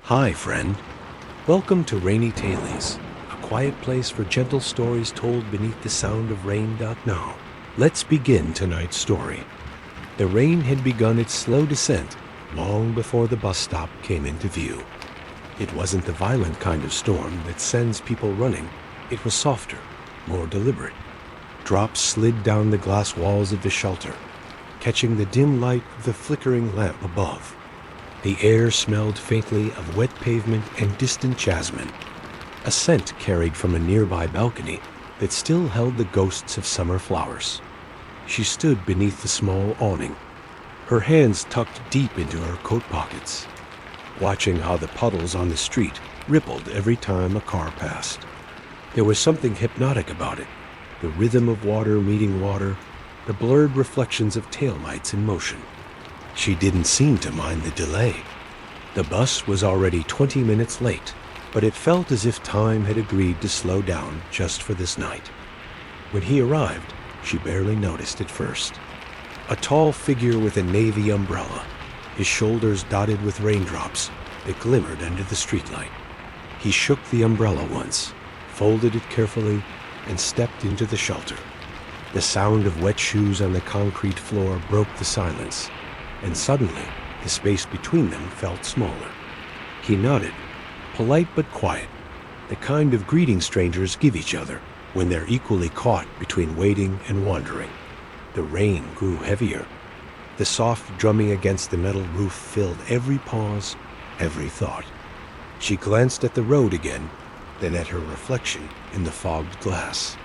Hi, friend. Welcome to Rainy Tales, a quiet place for gentle stories told beneath the sound of rain. Now, let's begin tonight's story. The rain had begun its slow descent long before the bus stop came into view. It wasn't the violent kind of storm that sends people running. It was softer, more deliberate. Drops slid down the glass walls of the shelter, catching the dim light of the flickering lamp above. The air smelled faintly of wet pavement and distant jasmine, a scent carried from a nearby balcony that still held the ghosts of summer flowers. She stood beneath the small awning, her hands tucked deep into her coat pockets, watching how the puddles on the street rippled every time a car passed. There was something hypnotic about it, the rhythm of water meeting water, the blurred reflections of taillights in motion. She didn't seem to mind the delay. The bus was already 20 minutes late, but it felt as if time had agreed to slow down just for this night. When he arrived, she barely noticed at first. A tall figure with a navy umbrella, his shoulders dotted with raindrops that glimmered under the streetlight. He shook the umbrella once, folded it carefully, and stepped into the shelter. The sound of wet shoes on the concrete floor broke the silence, and suddenly the space between them felt smaller. He nodded, polite but quiet, the kind of greeting strangers give each other when they're equally caught between waiting and wandering. The rain grew heavier. The soft drumming against the metal roof filled every pause, every thought. She glanced at the road again, then at her reflection in the fogged glass.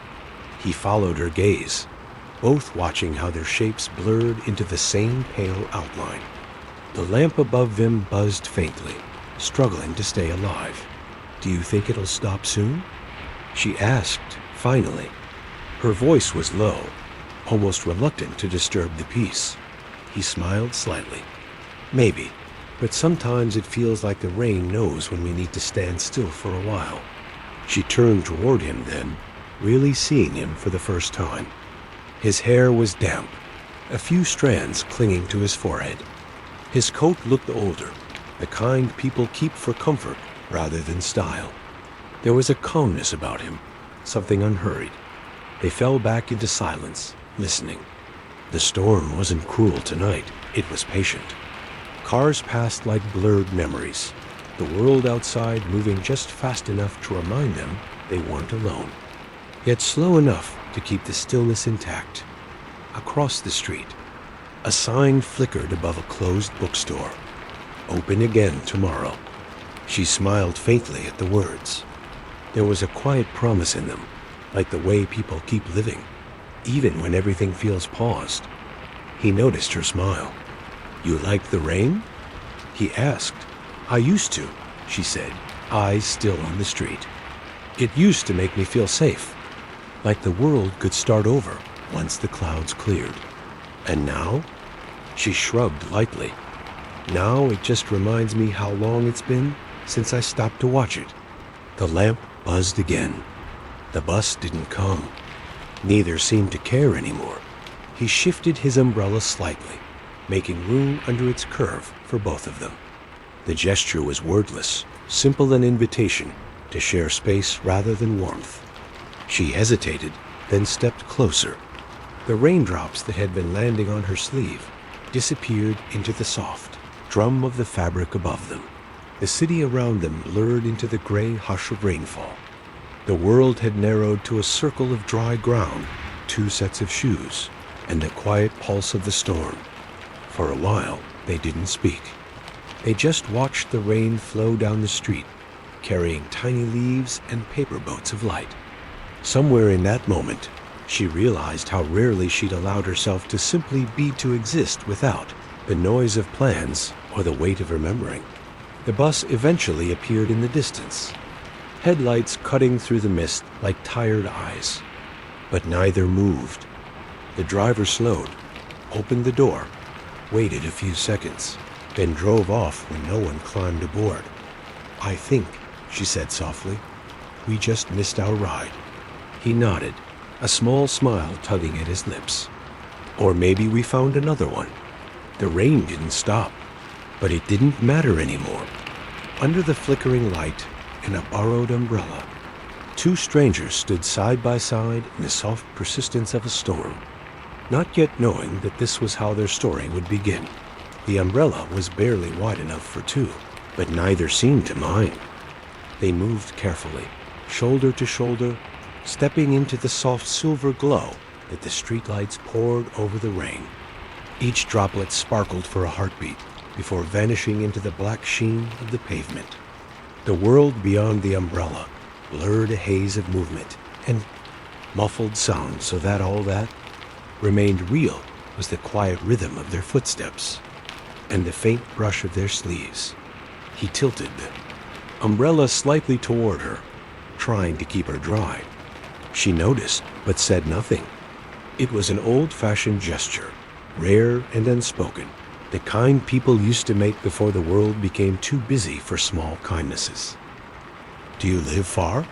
He followed her gaze, both watching how their shapes blurred into the same pale outline. The lamp above them buzzed faintly, struggling to stay alive. "Do you think it'll stop soon?" she asked, finally. Her voice was low, almost reluctant to disturb the peace. He smiled slightly. "Maybe, but sometimes it feels like the rain knows when we need to stand still for a while." She turned toward him then, really seeing him for the first time. His hair was damp, a few strands clinging to his forehead. His coat looked older, the kind people keep for comfort rather than style. There was a calmness about him, something unhurried. They fell back into silence, listening. The storm wasn't cruel tonight, it was patient. Cars passed like blurred memories, the world outside moving just fast enough to remind them they weren't alone, yet slow enough to keep the stillness intact. Across the street, a sign flickered above a closed bookstore. "Open again tomorrow." She smiled faintly at the words. There was a quiet promise in them, like the way people keep living, even when everything feels paused. He noticed her smile. "You like the rain?" he asked. "I used to," she said, eyes still on the street. "It used to make me feel safe, like the world could start over once the clouds cleared. And now?" She shrugged lightly. "Now it just reminds me how long it's been since I stopped to watch it." The lamp buzzed again. The bus didn't come. Neither seemed to care anymore. He shifted his umbrella slightly, making room under its curve for both of them. The gesture was wordless, simple an invitation to share space rather than warmth. She hesitated, then stepped closer. The raindrops that had been landing on her sleeve disappeared into the soft drum of the fabric above them. The city around them blurred into the gray hush of rainfall. The world had narrowed to a circle of dry ground, 2 sets of shoes, and the quiet pulse of the storm. For a while, they didn't speak. They just watched the rain flow down the street, carrying tiny leaves and paper boats of light. Somewhere in that moment, she realized how rarely she'd allowed herself to simply be to exist without the noise of plans or the weight of remembering. The bus eventually appeared in the distance, headlights cutting through the mist like tired eyes. But neither moved. The driver slowed, opened the door, waited a few seconds, then drove off when no one climbed aboard. "I think," she said softly, "we just missed our ride." He nodded, a small smile tugging at his lips. "Or maybe we found another one." The rain didn't stop, but it didn't matter anymore. Under the flickering light and a borrowed umbrella, two strangers stood side by side in the soft persistence of a storm, not yet knowing that this was how their story would begin. The umbrella was barely wide enough for two, but neither seemed to mind. They moved carefully, shoulder to shoulder, stepping into the soft silver glow that the streetlights poured over the rain. Each droplet sparkled for a heartbeat before vanishing into the black sheen of the pavement. The world beyond the umbrella blurred a haze of movement and muffled sound, so that all that remained real was the quiet rhythm of their footsteps and the faint brush of their sleeves. He tilted the umbrella slightly toward her, trying to keep her dry. She noticed, but said nothing. It was an old-fashioned gesture, rare and unspoken, the kind people used to make before the world became too busy for small kindnesses. "Do you live far?"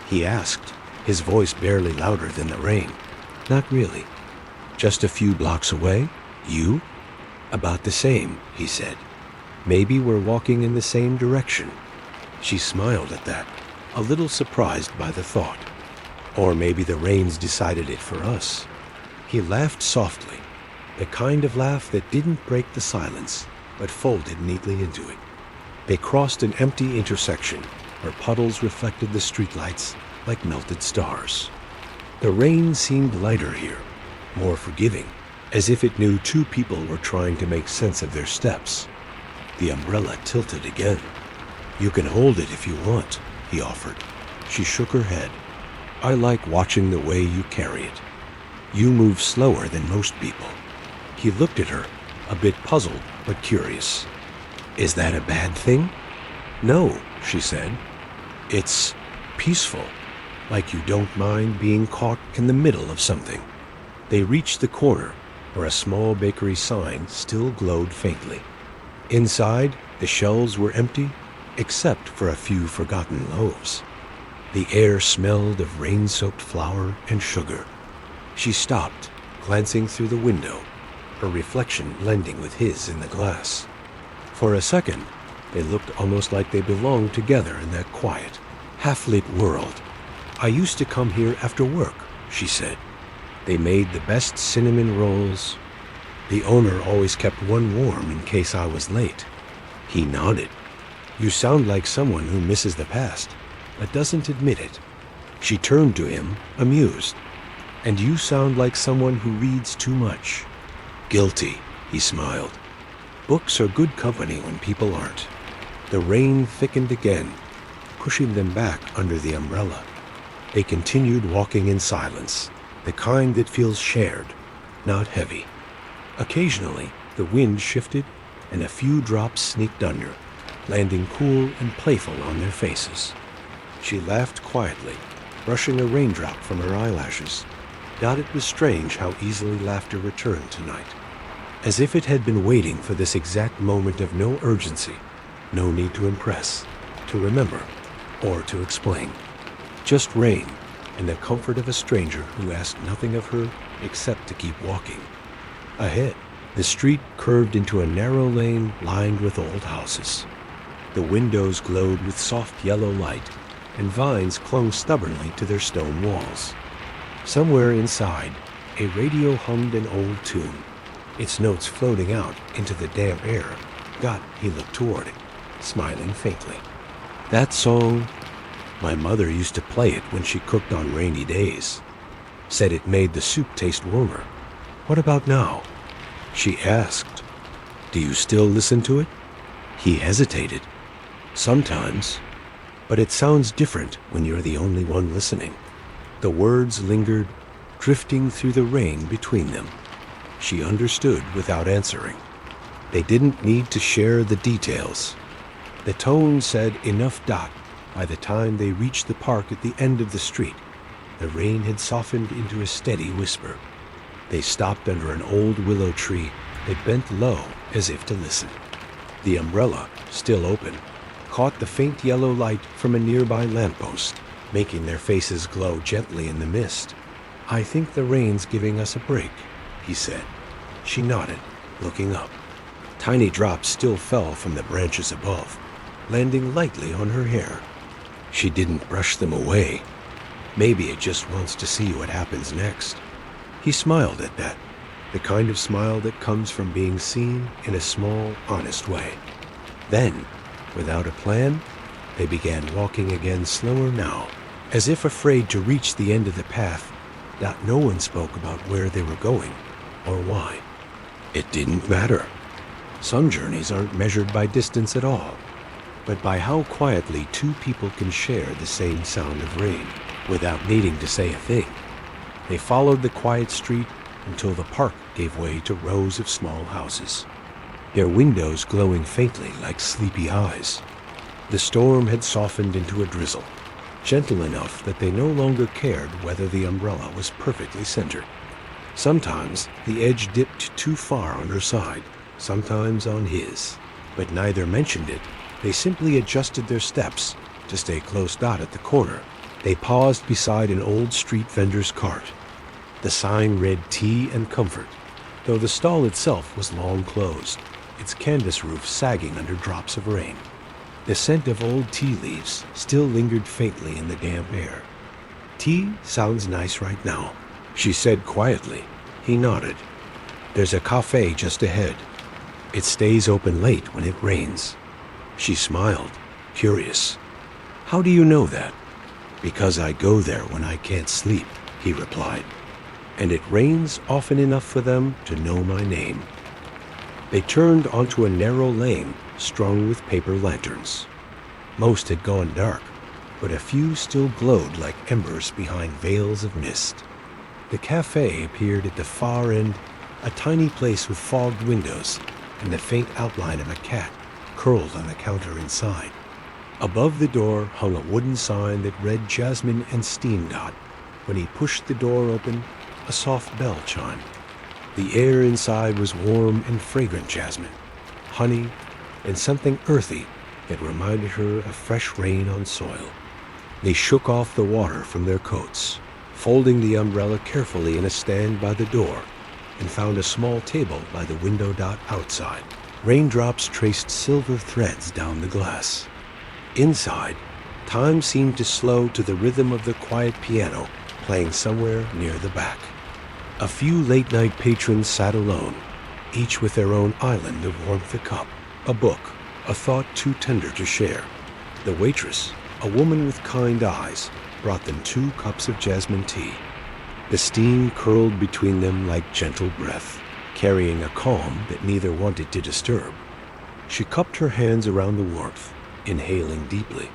he asked, his voice barely louder than the rain. "Not really. Just a few blocks away. You?" "About the same," he said. "Maybe we're walking in the same direction." She smiled at that, a little surprised by the thought. Or maybe the rains decided it for us. He laughed softly, the kind of laugh that didn't break the silence, but folded neatly into it. They crossed an empty intersection where puddles reflected the streetlights like melted stars. The rain seemed lighter here, more forgiving, as if it knew two people were trying to make sense of their steps. The umbrella tilted again. "You can hold it if you want," he offered. She shook her head. "I like watching the way you carry it. You move slower than most people." He looked at her, a bit puzzled but curious. "Is that a bad thing?" "No," she said. "It's peaceful, like you don't mind being caught in the middle of something." They reached the corner, where a small bakery sign still glowed faintly. Inside, the shelves were empty, except for a few forgotten loaves. The air smelled of rain-soaked flour and sugar. She stopped, glancing through the window, her reflection blending with his in the glass. For a second, they looked almost like they belonged together in that quiet, half-lit world. "I used to come here after work," she said. "They made the best cinnamon rolls. The owner always kept one warm in case I was late." He nodded. "You sound like someone who misses the past, but doesn't admit it." She turned to him, amused. "And you sound like someone who reads too much." "Guilty," he smiled. "Books are good company when people aren't." The rain thickened again, pushing them back under the umbrella. They continued walking in silence, the kind that feels shared, not heavy. Occasionally, the wind shifted and a few drops sneaked under, landing cool and playful on their faces. She laughed quietly, brushing a raindrop from her eyelashes. God, it was strange how easily laughter returned tonight, as if it had been waiting for this exact moment of no urgency, no need to impress, to remember, or to explain. Just rain and the comfort of a stranger who asked nothing of her except to keep walking. Ahead, the street curved into a narrow lane lined with old houses. The windows glowed with soft yellow light, and vines clung stubbornly to their stone walls. Somewhere inside, a radio hummed an old tune, its notes floating out into the damp air. He looked toward it, smiling faintly. "That song, my mother used to play it when she cooked on rainy days. Said it made the soup taste warmer. What about now?" She asked. "Do you still listen to it?" He hesitated. "Sometimes, but it sounds different when you're the only one listening." The words lingered, drifting through the rain between them. She understood without answering. They didn't need to share the details. The tone said enough. By the time they reached the park at the end of the street, the rain had softened into a steady whisper. They stopped under an old willow tree that bent low as if to listen. The umbrella, still open, caught the faint yellow light from a nearby lamppost, making their faces glow gently in the mist. "I think the rain's giving us a break," he said. She nodded, looking up. Tiny drops still fell from the branches above. landing lightly on her hair. She didn't brush them away. Maybe it just wants to see what happens next. He smiled at that, the kind of smile that comes from being seen in a small, honest way. Then, without a plan, they began walking again, slower now, as if afraid to reach the end of the path. That no one spoke about where they were going or why. It didn't matter. Some journeys aren't measured by distance at all, but by how quietly two people can share the same sound of rain without needing to say a thing. They followed the quiet street until the park gave way to rows of small houses, their windows glowing faintly like sleepy eyes. The storm had softened into a drizzle, gentle enough that they no longer cared whether the umbrella was perfectly centered. Sometimes the edge dipped too far on her side, sometimes on his, but neither mentioned it. They simply adjusted their steps to stay close dot at the corner. They paused beside an old street vendor's cart. The sign read Tea and Comfort, though the stall itself was long closed, its canvas roof sagging under drops of rain. The scent of old tea leaves still lingered faintly in the damp air. "Tea sounds nice right now," she said quietly. He nodded. "There's a cafe just ahead. It stays open late when it rains." She smiled, curious. "How do you know that?" "Because I go there when I can't sleep," he replied. "And it rains often enough for them to know my name." They turned onto a narrow lane strung with paper lanterns. Most had gone dark, but a few still glowed like embers behind veils of mist. The cafe appeared at the far end, a tiny place with fogged windows and the faint outline of a cat curled on the counter inside. Above the door hung a wooden sign that read Jasmine and Steam Dot. When he pushed the door open, a soft bell chimed. The air inside was warm and fragrant jasmine, honey, and something earthy that reminded her of fresh rain on soil. They shook off the water from their coats, folding the umbrella carefully in a stand by the door, and found a small table by the window dot outside. Raindrops traced silver threads down the glass. Inside, time seemed to slow to the rhythm of the quiet piano playing somewhere near the back. A few late-night patrons sat alone, each with their own island of warmth, a cup, a book, a thought too tender to share. The waitress, a woman with kind eyes, brought them 2 cups of jasmine tea. The steam curled between them like gentle breath, carrying a calm that neither wanted to disturb. She cupped her hands around the warmth, inhaling deeply.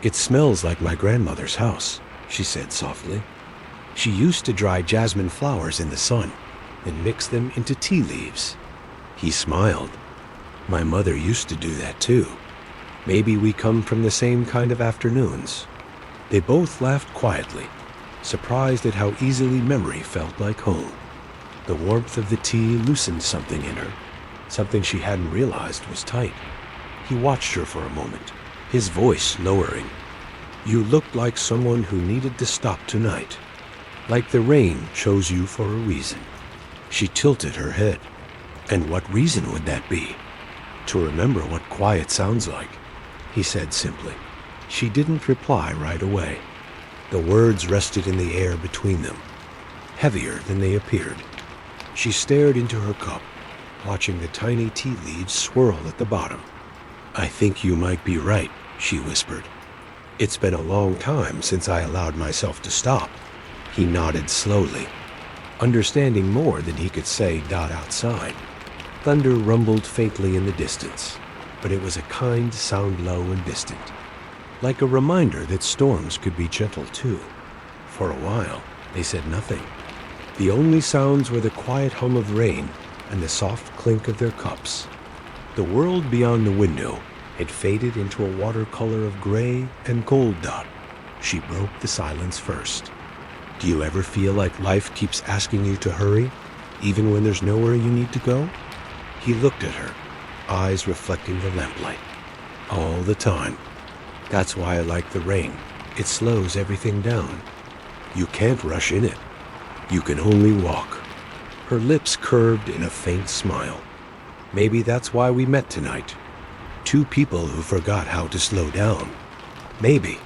"It smells like my grandmother's house," she said softly. "She used to dry jasmine flowers in the sun and mix them into tea leaves." He smiled. "My mother used to do that too. Maybe we come from the same kind of afternoons." They both laughed quietly, surprised at how easily memory felt like home. The warmth of the tea loosened something in her, something she hadn't realized was tight. He watched her for a moment, his voice lowering. "You looked like someone who needed to stop tonight, like the rain chose you for a reason." She tilted her head. "And what reason would that be?" "To remember what quiet sounds like," he said simply. She didn't reply right away. The words rested in the air between them, heavier than they appeared. She stared into her cup, watching the tiny tea leaves swirl at the bottom. "I think you might be right," she whispered. "It's been a long time since I allowed myself to stop." He nodded slowly, understanding more than he could say outside. Thunder rumbled faintly in the distance, but it was a kind sound, low and distant, like a reminder that storms could be gentle too. For a while, they said nothing. The only sounds were the quiet hum of rain and the soft clink of their cups. The world beyond the window had faded into a watercolor of gray and gold dot. She broke the silence first. "Do you ever feel like life keeps asking you to hurry, even when there's nowhere you need to go?" He looked at her, eyes reflecting the lamplight. "All the time. That's why I like the rain. It slows everything down. You can't rush in it. You can only walk." Her lips curved in a faint smile. "Maybe that's why we met tonight. Two people who forgot how to slow down. Maybe,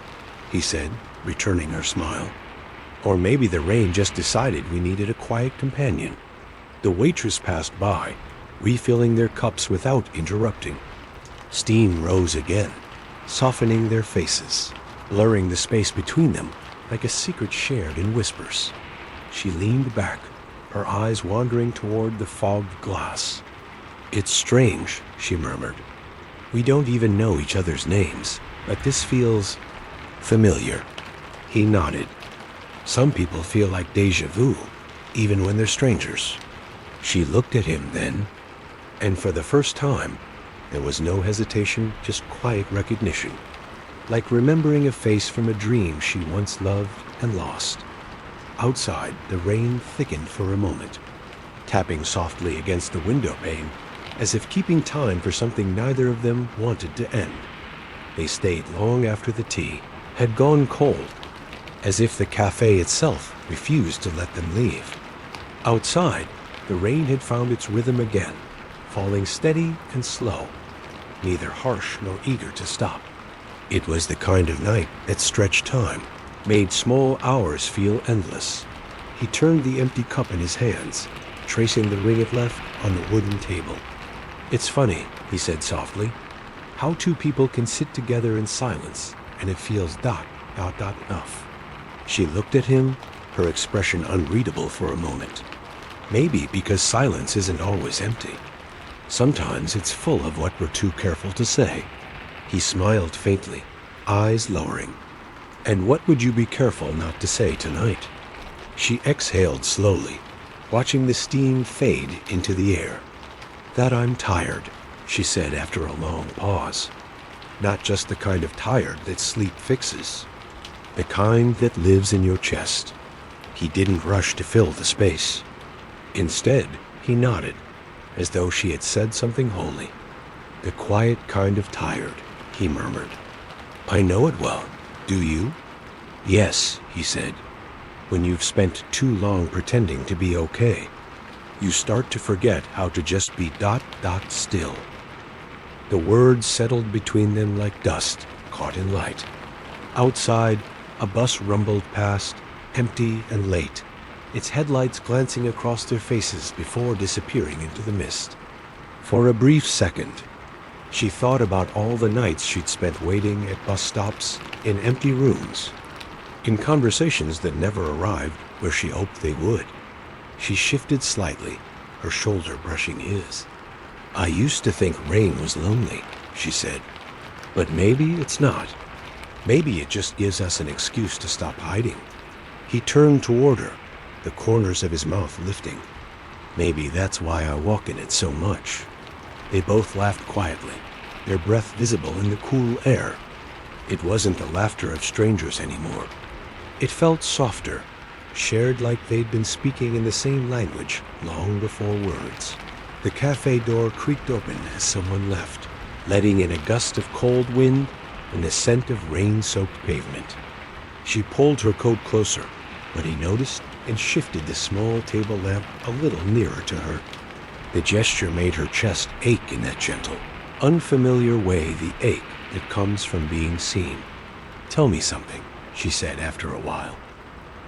he said, returning her smile. Or maybe the rain just decided we needed a quiet companion. The waitress passed by, refilling their cups without interrupting. Steam rose again, softening their faces, blurring the space between them like a secret shared in whispers. She leaned back, her eyes wandering toward the fogged glass. "It's strange," she murmured. "We don't even know each other's names, but this feels familiar." He nodded. Some people feel like déjà vu, even when they're strangers. She looked at him then, and for the first time, there was no hesitation, just quiet recognition, like remembering a face from a dream she once loved and lost. Outside, the rain thickened for a moment, tapping softly against the window pane, as if keeping time for something neither of them wanted to end. They stayed long after the tea had gone cold, as if the cafe itself refused to let them leave. Outside, the rain had found its rhythm again, falling steady and slow, neither harsh nor eager to stop. It was the kind of night that stretched time, made small hours feel endless. He turned the empty cup in his hands, tracing the ring it left on the wooden table. "It's funny," he said softly, "how two people can sit together in silence and it feels enough." She looked at him, her expression unreadable for a moment. Maybe because silence isn't always empty. Sometimes it's full of what we're too careful to say. He smiled faintly, eyes lowering. "And what would you be careful not to say tonight?" She exhaled slowly, watching the steam fade into the air. "That I'm tired," she said after a long pause. "Not just the kind of tired that sleep fixes. The kind that lives in your chest." He didn't rush to fill the space. Instead, he nodded, as though she had said something holy. "The quiet kind of tired," he murmured. "I know it well. Do you?" "Yes," he said. "When you've spent too long pretending to be okay, you start to forget how to just be still." The words settled between them like dust caught in light. Outside, a bus rumbled past, empty and late, its headlights glancing across their faces before disappearing into the mist. For a brief second, she thought about all the nights she'd spent waiting at bus stops, in empty rooms, in conversations that never arrived where she hoped they would. She shifted slightly, her shoulder brushing his. "I used to think rain was lonely," she said. "But maybe it's not. Maybe it just gives us an excuse to stop hiding." He turned toward her, the corners of his mouth lifting. "Maybe that's why I walk in it so much." They both laughed quietly, their breath visible in the cool air. It wasn't the laughter of strangers anymore. It felt softer, shared like they'd been speaking in the same language long before words. The cafe door creaked open as someone left, letting in a gust of cold wind and the scent of rain-soaked pavement. She pulled her coat closer, but he noticed and shifted the small table lamp a little nearer to her. The gesture made her chest ache in that gentle, unfamiliar way, the ache that comes from being seen. "Tell me something," she said after a while.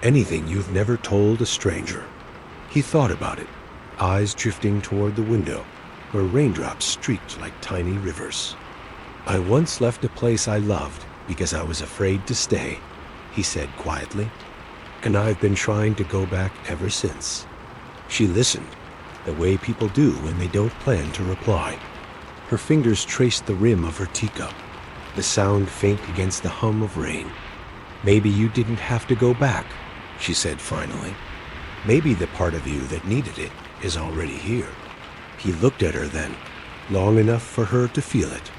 "Anything you've never told a stranger." He thought about it, eyes drifting toward the window, where raindrops streaked like tiny rivers. "I once left a place I loved because I was afraid to stay," he said quietly, "and I've been trying to go back ever since." She listened, the way people do when they don't plan to reply. Her fingers traced the rim of her teacup, the sound faint against the hum of rain. "Maybe you didn't have to go back," she said finally. "Maybe the part of you that needed it is already here." He looked at her then, long enough for her to feel it.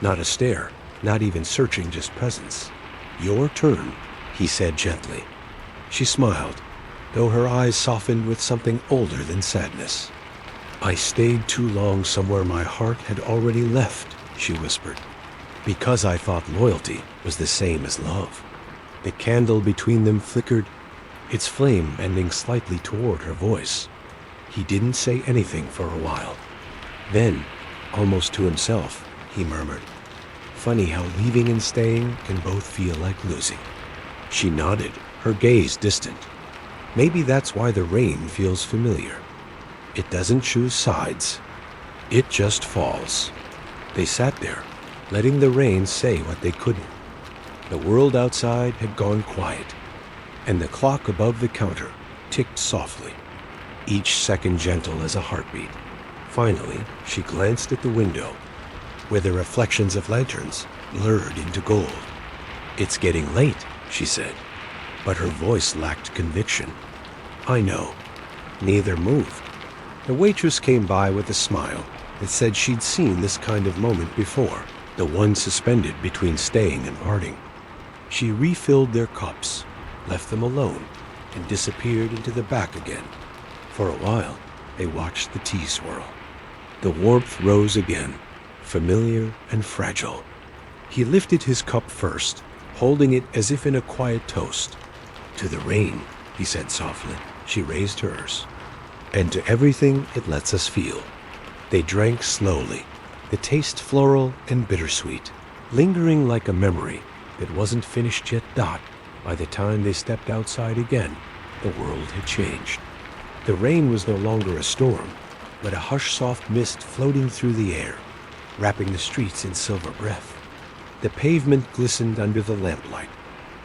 Not a stare, not even searching, just presence. "Your turn," he said gently. She smiled, though her eyes softened with something older than sadness. "I stayed too long somewhere my heart had already left," she whispered, "because I thought loyalty was the same as love." The candle between them flickered, its flame bending slightly toward her voice. He didn't say anything for a while. Then, almost to himself, he murmured. Funny how leaving and staying can both feel like losing. She nodded, her gaze distant. Maybe that's why the rain feels familiar. It doesn't choose sides. It just falls. They sat there, letting the rain say what they couldn't. The world outside had gone quiet, and the clock above the counter ticked softly, each second gentle as a heartbeat. Finally, she glanced at the window, where the reflections of lanterns blurred into gold. "It's getting late," she said, but her voice lacked conviction. "I know." Neither moved. The waitress came by with a smile that said she'd seen this kind of moment before, the one suspended between staying and parting. She refilled their cups, left them alone, and disappeared into the back again. For a while, they watched the tea swirl. The warmth rose again, familiar and fragile. He lifted his cup first, holding it as if in a quiet toast. "To the rain," he said softly. She raised hers. "And to everything it lets us feel." They drank slowly, the taste floral and bittersweet, lingering like a memory that wasn't finished yet. By the time they stepped outside again, the world had changed. The rain was no longer a storm, but a hush-soft mist floating through the air, wrapping the streets in silver breath. The pavement glistened under the lamplight,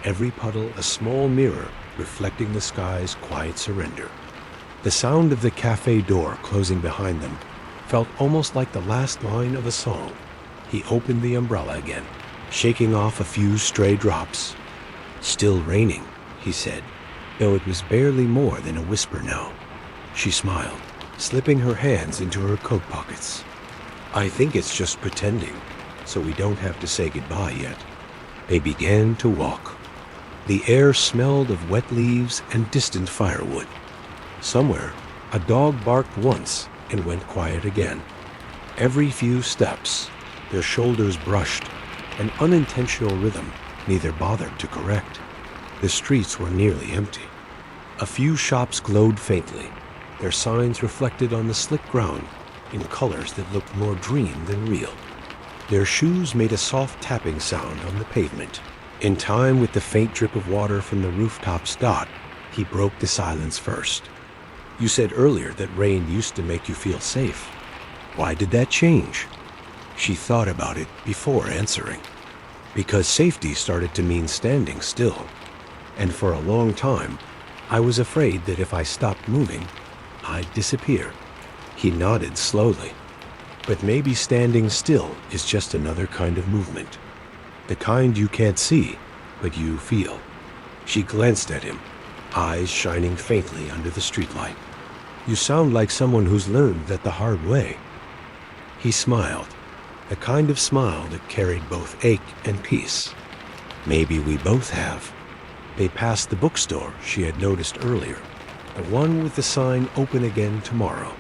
every puddle a small mirror reflecting the sky's quiet surrender. The sound of the cafe door closing behind them felt almost like the last line of a song. He opened the umbrella again, shaking off a few stray drops. "Still raining," he said, though it was barely more than a whisper now. She smiled, slipping her hands into her coat pockets. "I think it's just pretending, so we don't have to say goodbye yet." They began to walk. The air smelled of wet leaves and distant firewood. Somewhere, a dog barked once and went quiet again. Every few steps, their shoulders brushed, an unintentional rhythm neither bothered to correct. The streets were nearly empty. A few shops glowed faintly, their signs reflected on the slick ground in colors that looked more dream than real. Their shoes made a soft tapping sound on the pavement. In time with the faint drip of water from the rooftops, he broke the silence first. "You said earlier that rain used to make you feel safe. Why did that change?" She thought about it before answering. "Because safety started to mean standing still. And for a long time, I was afraid that if I stopped moving, I'd disappear." He nodded slowly. "But maybe standing still is just another kind of movement. The kind you can't see, but you feel." She glanced at him, eyes shining faintly under the streetlight. "You sound like someone who's learned that the hard way." He smiled, a kind of smile that carried both ache and peace. "Maybe we both have." They passed the bookstore she had noticed earlier, the one with the sign "Open Again Tomorrow."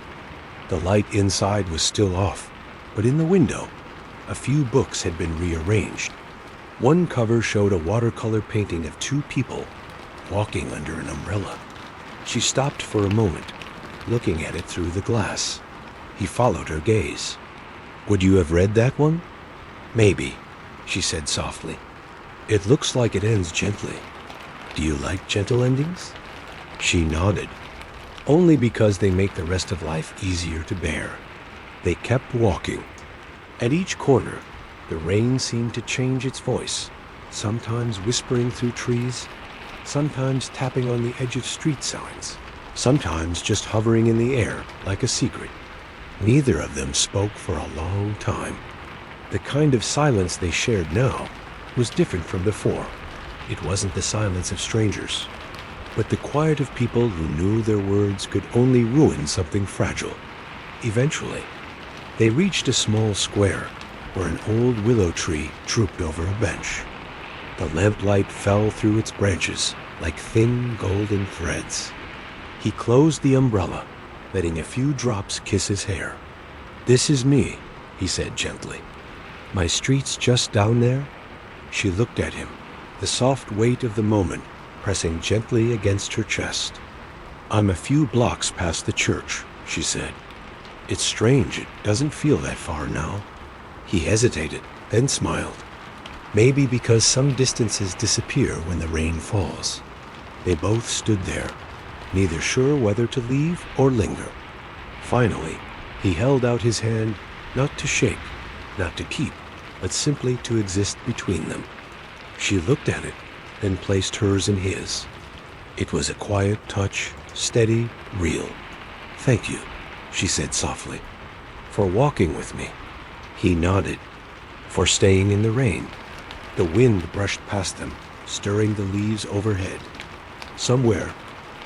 The light inside was still off, but in the window, a few books had been rearranged. One cover showed a watercolor painting of two people walking under an umbrella. She stopped for a moment, looking at it through the glass. He followed her gaze. "Would you have read that one?" "Maybe," she said softly. "It looks like it ends gently. Do you like gentle endings?" She nodded. "Only because they make the rest of life easier to bear." They kept walking. At each corner, the rain seemed to change its voice, sometimes whispering through trees, sometimes tapping on the edge of street signs, sometimes just hovering in the air like a secret. Neither of them spoke for a long time. The kind of silence they shared now was different from before. It wasn't the silence of strangers, but the quiet of people who knew their words could only ruin something fragile. Eventually, they reached a small square where an old willow tree drooped over a bench. The lamplight fell through its branches like thin golden threads. He closed the umbrella, letting a few drops kiss his hair. "This is me," he said gently. "My street's just down there." She looked at him, the soft weight of the moment pressing gently against her chest. "I'm a few blocks past the church," she said. "It's strange, it doesn't feel that far now." He hesitated, then smiled. Maybe because some distances disappear when the rain falls. They both stood there, neither sure whether to leave or linger. Finally, he held out his hand, not to shake, not to keep, but simply to exist between them. She looked at it, then placed hers in his. It was a quiet touch, steady, real. "Thank you," she said softly. "For walking with me." He nodded. "For staying in the rain." The wind brushed past them, stirring the leaves overhead. Somewhere,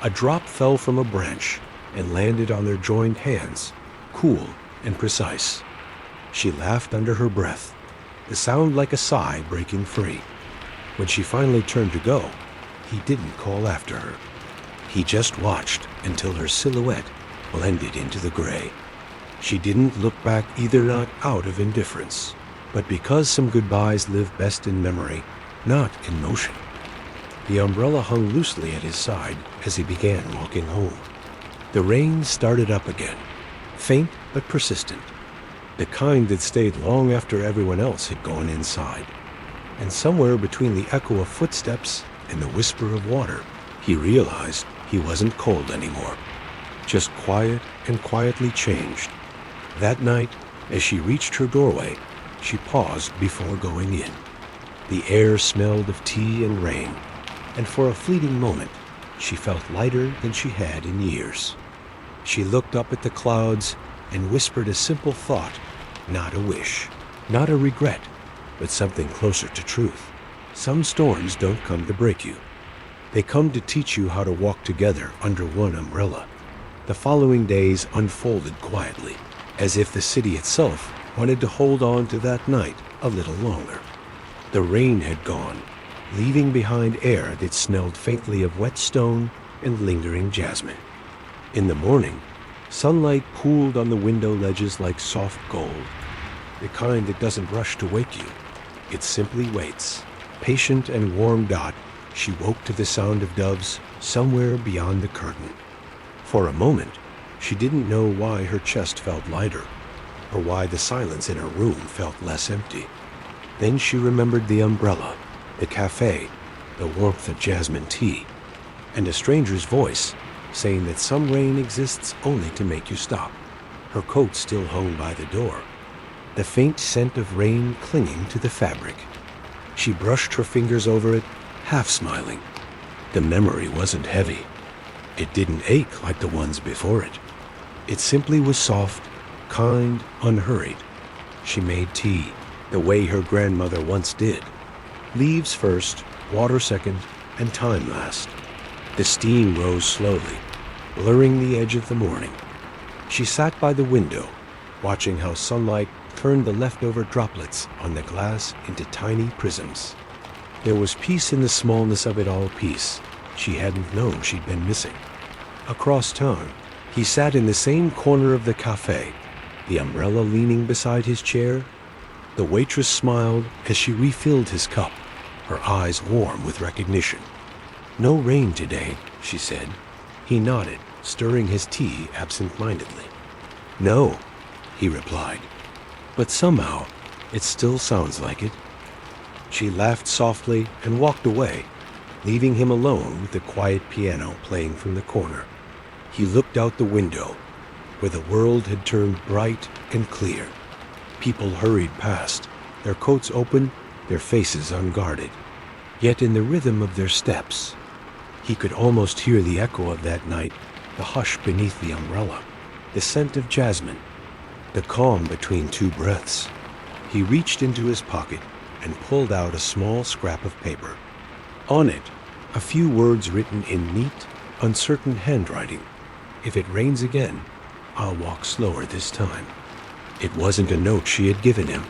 a drop fell from a branch and landed on their joined hands, cool and precise. She laughed under her breath, the sound like a sigh breaking free. When she finally turned to go, he didn't call after her. He just watched until her silhouette blended into the gray. She didn't look back either, not out of indifference, but because some goodbyes live best in memory, not in motion. The umbrella hung loosely at his side as he began walking home. The rain started up again, faint but persistent, the kind that stayed long after everyone else had gone inside. And somewhere between the echo of footsteps and the whisper of water, he realized he wasn't cold anymore, just quiet and quietly changed. That night, as she reached her doorway, she paused before going in. The air smelled of tea and rain, and for a fleeting moment, she felt lighter than she had in years. She looked up at the clouds and whispered a simple thought, not a wish, not a regret, but something closer to truth. Some storms don't come to break you. They come to teach you how to walk together under one umbrella. The following days unfolded quietly, as if the city itself wanted to hold on to that night a little longer. The rain had gone, leaving behind air that smelled faintly of wet stone and lingering jasmine. In the morning, sunlight pooled on the window ledges like soft gold, the kind that doesn't rush to wake you. It simply waits. Patient and warm-eyed, she woke to the sound of doves somewhere beyond the curtain. For a moment, she didn't know why her chest felt lighter, or why the silence in her room felt less empty. Then she remembered the umbrella, the cafe, the warmth of jasmine tea, and a stranger's voice saying that some rain exists only to make you stop. Her coat still hung by the door, the faint scent of rain clinging to the fabric. She brushed her fingers over it, half smiling. The memory wasn't heavy. It didn't ache like the ones before it. It simply was soft, kind, unhurried. She made tea, the way her grandmother once did. Leaves first, water second, and time last. The steam rose slowly, blurring the edge of the morning. She sat by the window, watching how sunlight turned the leftover droplets on the glass into tiny prisms. There was peace in the smallness of it all, peace she hadn't known she'd been missing. Across town, he sat in the same corner of the cafe, the umbrella leaning beside his chair. The waitress smiled as she refilled his cup, her eyes warm with recognition. "No rain today," she said. He nodded, stirring his tea absent-mindedly. "No," he replied, "but somehow it still sounds like it." She laughed softly and walked away, leaving him alone with the quiet piano playing from the corner. He looked out the window, where the world had turned bright and clear. People hurried past, their coats open, their faces unguarded. Yet in the rhythm of their steps, he could almost hear the echo of that night, the hush beneath the umbrella, the scent of jasmine, the calm between two breaths. He reached into his pocket and pulled out a small scrap of paper. On it, a few words written in neat, uncertain handwriting. "If it rains again, I'll walk slower this time." It wasn't a note she had given him.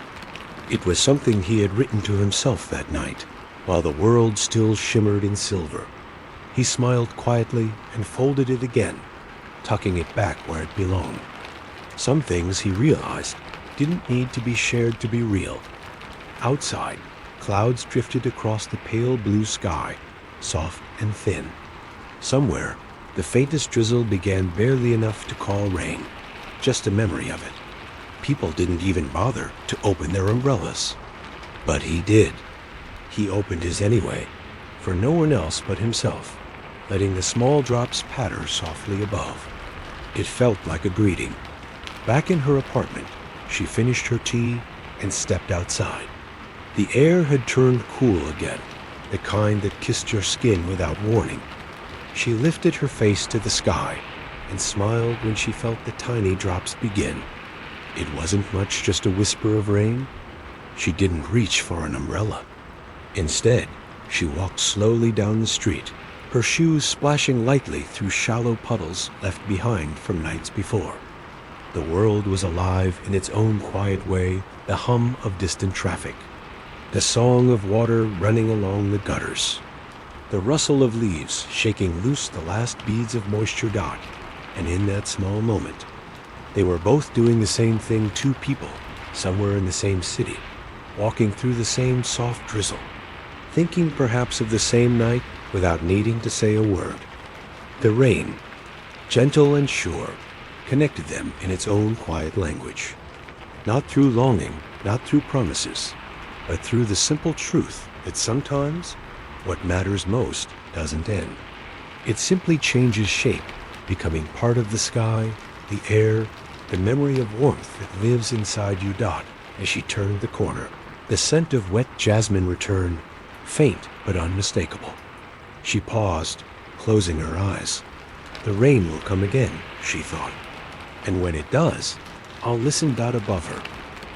It was something he had written to himself that night, while the world still shimmered in silver. He smiled quietly and folded it again, tucking it back where it belonged. Some things, he realized, didn't need to be shared to be real. Outside, clouds drifted across the pale blue sky, soft and thin. Somewhere, the faintest drizzle began barely enough to call rain, just a memory of it. People didn't even bother to open their umbrellas. But he did. He opened his anyway, for no one else but himself, letting the small drops patter softly above. It felt like a greeting. Back in her apartment, she finished her tea and stepped outside. The air had turned cool again, the kind that kissed your skin without warning. She lifted her face to the sky and smiled when she felt the tiny drops begin. It wasn't much, just a whisper of rain. She didn't reach for an umbrella. Instead, she walked slowly down the street, her shoes splashing lightly through shallow puddles left behind from nights before. The world was alive in its own quiet way, the hum of distant traffic, the song of water running along the gutters, the rustle of leaves shaking loose the last beads of moisture dot. And in that small moment, they were both doing the same thing, two people, somewhere in the same city, walking through the same soft drizzle, thinking perhaps of the same night without needing to say a word. The rain, gentle and sure, connected them in its own quiet language. Not through longing, not through promises, but through the simple truth that sometimes what matters most doesn't end. It simply changes shape, becoming part of the sky, the air, the memory of warmth that lives inside you. As she turned the corner, the scent of wet jasmine returned, faint but unmistakable. She paused, closing her eyes. The rain will come again, she thought. And when it does, I'll listen. Above her,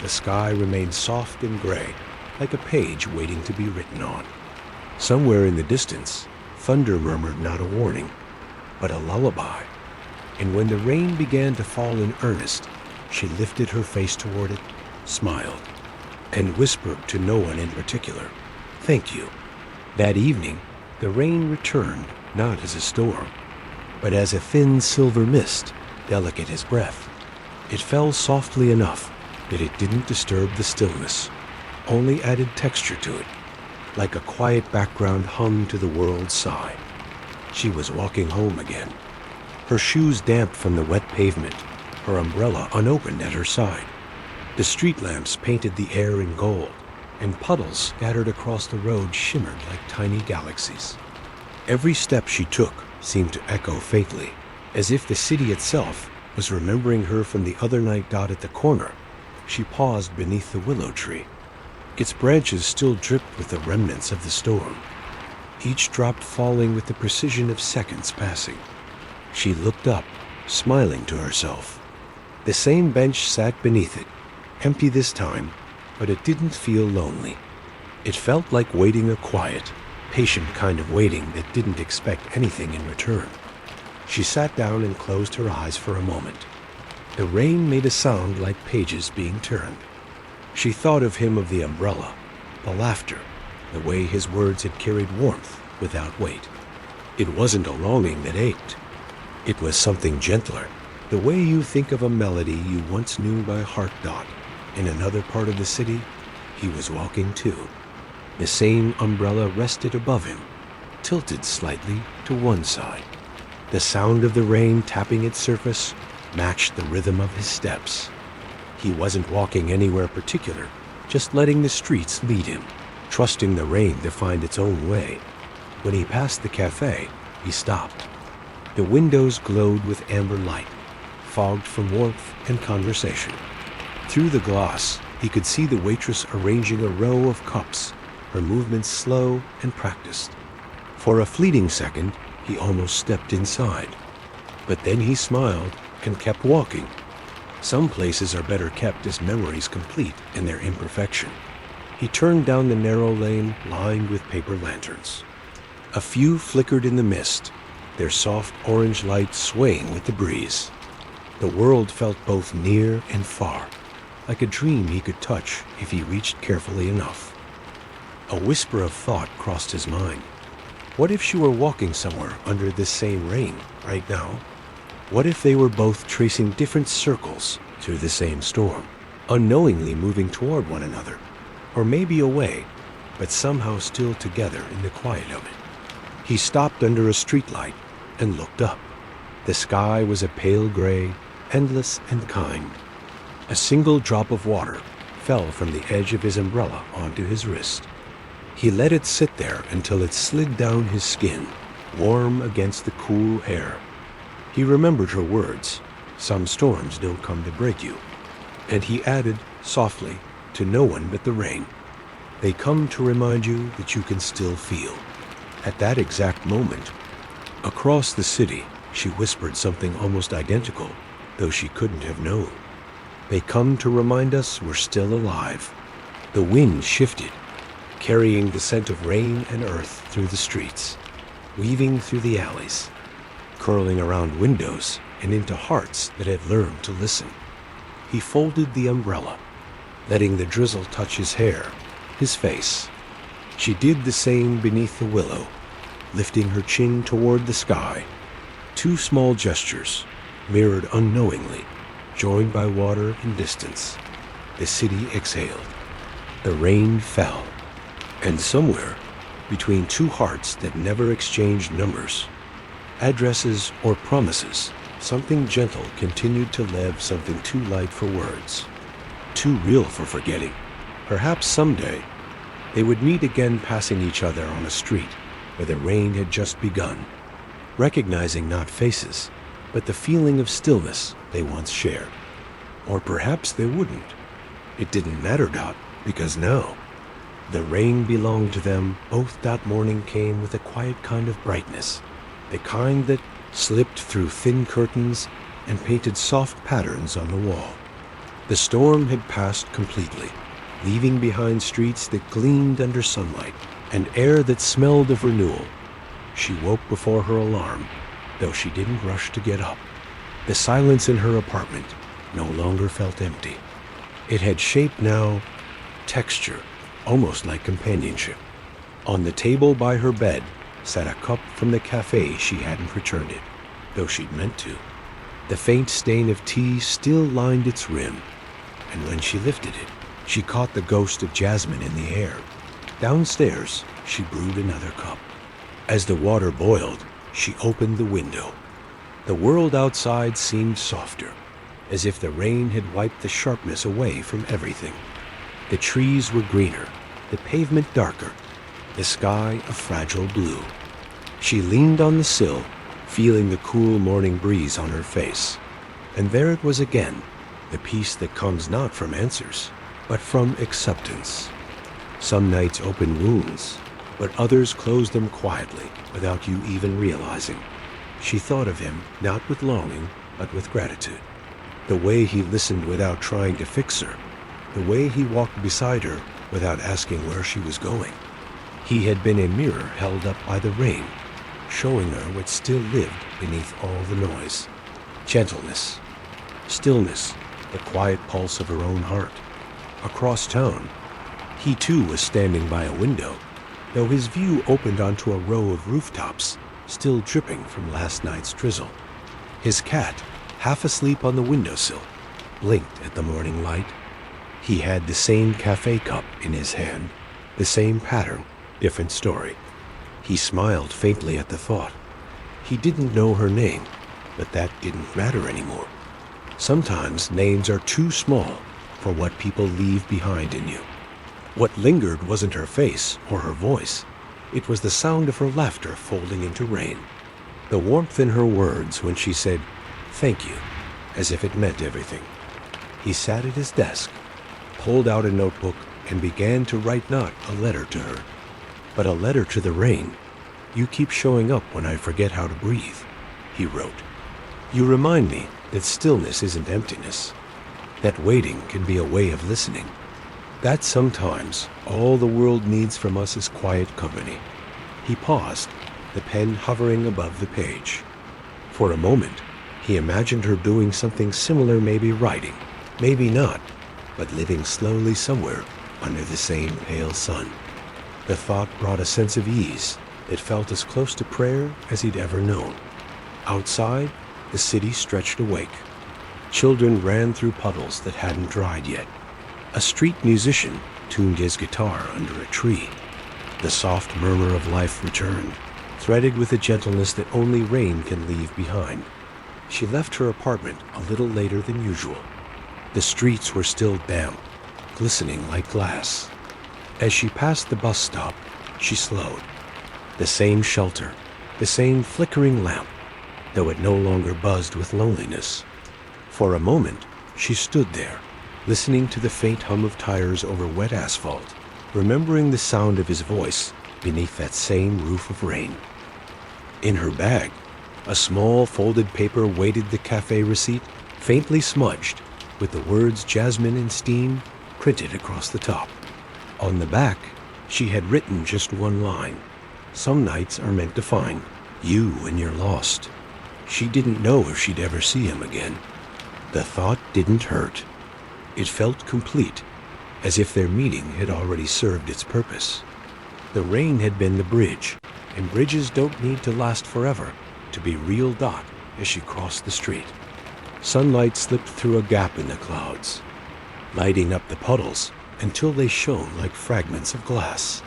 the sky remained soft and gray, like a page waiting to be written on. Somewhere in the distance, thunder murmured not a warning, but a lullaby. And when the rain began to fall in earnest, she lifted her face toward it, smiled, and whispered to no one in particular, "Thank you." That evening, the rain returned not as a storm, but as a thin silver mist, delicate as breath. It fell softly enough that it didn't disturb the stillness, only added texture to it, like a quiet background hum to the world's sigh. She was walking home again, her shoes damp from the wet pavement, her umbrella unopened at her side. The street lamps painted the air in gold, and puddles scattered across the road shimmered like tiny galaxies. Every step she took seemed to echo faintly, as if the city itself was remembering her from the other night. At the corner, she paused beneath the willow tree. Its branches still dripped with the remnants of the storm, each drop falling with the precision of seconds passing. She looked up, smiling to herself. The same bench sat beneath it, empty this time, but it didn't feel lonely. It felt like waiting, a quiet, patient kind of waiting that didn't expect anything in return. She sat down and closed her eyes for a moment. The rain made a sound like pages being turned. She thought of him, of the umbrella, the laughter, the way his words had carried warmth without weight. It wasn't a longing that ached. It was something gentler, the way you think of a melody you once knew by heart. In another part of the city, he was walking too. The same umbrella rested above him, tilted slightly to one side. The sound of the rain tapping its surface matched the rhythm of his steps. He wasn't walking anywhere particular, just letting the streets lead him, trusting the rain to find its own way. When he passed the cafe, he stopped. The windows glowed with amber light, fogged from warmth and conversation. Through the glass, he could see the waitress arranging a row of cups, her movements slow and practiced. For a fleeting second, he almost stepped inside. But then he smiled and kept walking. Some places are better kept as memories complete in their imperfection. He turned down the narrow lane lined with paper lanterns. A few flickered in the mist, their soft orange light swaying with the breeze. The world felt both near and far, like a dream he could touch if he reached carefully enough. A whisper of thought crossed his mind. What if she were walking somewhere under this same rain right now? What if they were both tracing different circles through the same storm, unknowingly moving toward one another, or maybe away, but somehow still together in the quiet of it? He stopped under a streetlight and looked up. The sky was a pale gray, endless and kind. A single drop of water fell from the edge of his umbrella onto his wrist. He let it sit there until it slid down his skin, warm against the cool air. He remembered her words, "Some storms don't come to break you." And he added, softly, to no one but the rain, "They come to remind you that you can still feel." At that exact moment, across the city, she whispered something almost identical, though she couldn't have known. "They come to remind us we're still alive." The wind shifted, carrying the scent of rain and earth through the streets, weaving through the alleys, curling around windows and into hearts that had learned to listen. He folded the umbrella, letting the drizzle touch his hair, his face. She did the same beneath the willow, lifting her chin toward the sky. Two small gestures, mirrored unknowingly, joined by water and distance. The city exhaled. The rain fell. And somewhere, between two hearts that never exchanged numbers, addresses, or promises, something gentle continued to leave something too light for words, too real for forgetting. Perhaps someday they would meet again, passing each other on a street where the rain had just begun, recognizing not faces, but the feeling of stillness they once shared. Or perhaps they wouldn't. It didn't matter, because now the rain belonged to them. Both that morning came with a quiet kind of brightness, the kind that slipped through thin curtains and painted soft patterns on the wall. The storm had passed completely, leaving behind streets that gleamed under sunlight and air that smelled of renewal. She woke before her alarm, though she didn't rush to get up. The silence in her apartment no longer felt empty. It had shape now, texture, almost like companionship. On the table by her bed sat a cup from the cafe she hadn't returned it, though she'd meant to. The faint stain of tea still lined its rim, and when she lifted it, she caught the ghost of jasmine in the air. Downstairs, she brewed another cup. As the water boiled, she opened the window. The world outside seemed softer, as if the rain had wiped the sharpness away from everything. The trees were greener, the pavement darker, the sky a fragile blue. She leaned on the sill, feeling the cool morning breeze on her face. And there it was again, the peace that comes not from answers, but from acceptance. Some nights open wounds, but others close them quietly without you even realizing. She thought of him, not with longing, but with gratitude. The way he listened without trying to fix her, the way he walked beside her without asking where she was going. He had been a mirror held up by the rain, showing her what still lived beneath all the noise. Gentleness, stillness, the quiet pulse of her own heart. Across town, he too was standing by a window, though his view opened onto a row of rooftops, still dripping from last night's drizzle. His cat, half asleep on the windowsill, blinked at the morning light. He had the same cafe cup in his hand, the same pattern, different story. He smiled faintly at the thought. He didn't know her name, but that didn't matter anymore. Sometimes names are too small for what people leave behind in you. What lingered wasn't her face or her voice. It was the sound of her laughter folding into rain. The warmth in her words when she said, "Thank you," as if it meant everything. He sat at his desk, pulled out a notebook, and began to write not a letter to her, but a letter to the rain. "You keep showing up when I forget how to breathe," he wrote. "You remind me that stillness isn't emptiness, that waiting can be a way of listening, that sometimes all the world needs from us is quiet company." He paused, the pen hovering above the page. For a moment, he imagined her doing something similar, maybe writing, maybe not, but living slowly somewhere under the same pale sun. The thought brought a sense of ease that felt as close to prayer as he'd ever known. Outside, the city stretched awake. Children ran through puddles that hadn't dried yet. A street musician tuned his guitar under a tree. The soft murmur of life returned, threaded with a gentleness that only rain can leave behind. She left her apartment a little later than usual. The streets were still damp, glistening like glass. As she passed the bus stop, she slowed. The same shelter, the same flickering lamp, though it no longer buzzed with loneliness. For a moment, she stood there, listening to the faint hum of tires over wet asphalt, remembering the sound of his voice beneath that same roof of rain. In her bag, a small folded paper weighted the cafe receipt, faintly smudged, with the words Jasmine and Steam printed across the top. On the back, she had written just one line. Some nights are meant to find you when you're lost. She didn't know if she'd ever see him again. The thought didn't hurt. It felt complete, as if their meeting had already served its purpose. The rain had been the bridge, and bridges don't need to last forever to be reeled out as she crossed the street. Sunlight slipped through a gap in the clouds, lighting up the puddles until they shone like fragments of glass.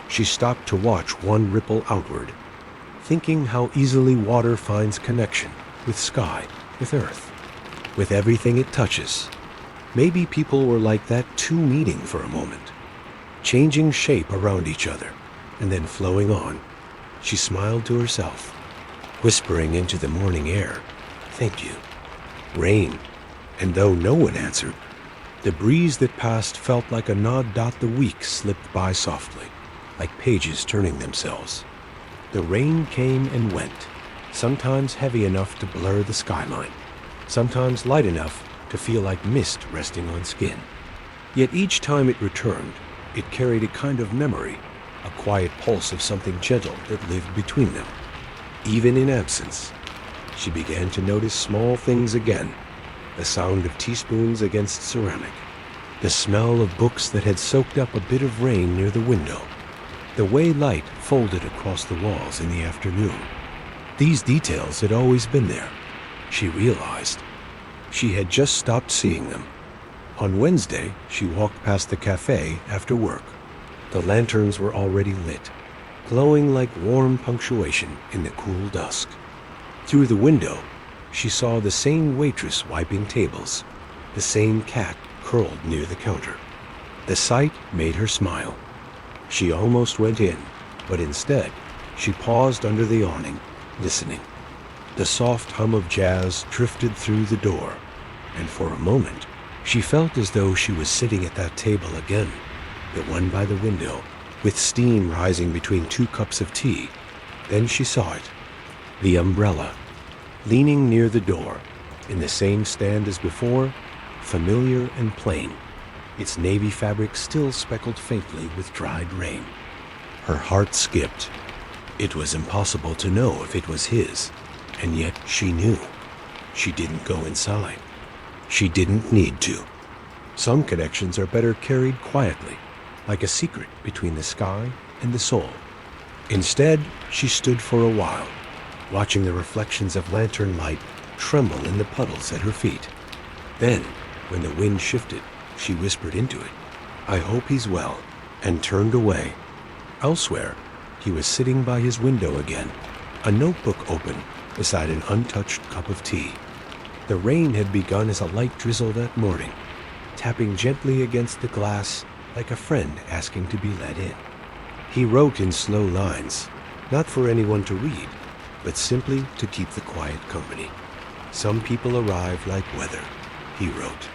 She stopped to watch one ripple outward, thinking how easily water finds connection with sky, with earth, with everything it touches. Maybe people were like that too, meeting for a moment, changing shape around each other, and then flowing on. She smiled to herself, whispering into the morning air, "Thank you, rain." And though no one answered, the breeze that passed felt like a nod. The week slipped by softly, like pages turning themselves. The rain came and went, sometimes heavy enough to blur the skyline, sometimes light enough to feel like mist resting on skin. Yet each time it returned, it carried a kind of memory, a quiet pulse of something gentle that lived between them. Even in absence, she began to notice small things again: the sound of teaspoons against ceramic, the smell of books that had soaked up a bit of rain near the window, the way light folded across the walls in the afternoon. These details had always been there, she realized. She had just stopped seeing them. On Wednesday, she walked past the cafe after work. The lanterns were already lit, glowing like warm punctuation in the cool dusk. Through the window, she saw the same waitress wiping tables, the same cat curled near the counter. The sight made her smile. She almost went in, but instead, she paused under the awning, listening. The soft hum of jazz drifted through the door, and for a moment, she felt as though she was sitting at that table again, the one by the window, with steam rising between 2 cups of tea. Then she saw it, the umbrella, leaning near the door, in the same stand as before, familiar and plain, its navy fabric still speckled faintly with dried rain. Her heart skipped. It was impossible to know if it was his, and yet she knew. She didn't go inside. She didn't need to. Some connections are better carried quietly, like a secret between the sky and the soul. Instead, she stood for a while, watching the reflections of lantern light tremble in the puddles at her feet. Then, when the wind shifted, she whispered into it, "I hope he's well," and turned away. Elsewhere, he was sitting by his window again, a notebook open beside an untouched cup of tea. The rain had begun as a light drizzle that morning, tapping gently against the glass like a friend asking to be let in. He wrote in slow lines, not for anyone to read, but simply to keep the quiet company. "Some people arrive like weather," he wrote.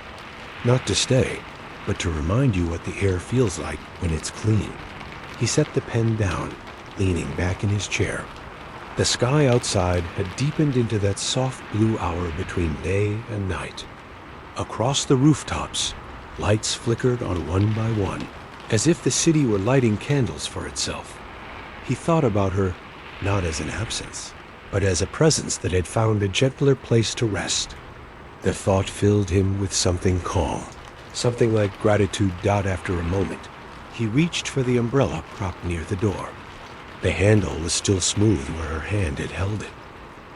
"Not to stay, but to remind you what the air feels like when it's clean." He set the pen down, leaning back in his chair. The sky outside had deepened into that soft blue hour between day and night. Across the rooftops, lights flickered on one by one, as if the city were lighting candles for itself. He thought about her not as an absence, but as a presence that had found a gentler place to rest. The thought filled him with something calm, something like gratitude. After a moment, he reached for the umbrella propped near the door. The handle was still smooth where her hand had held it.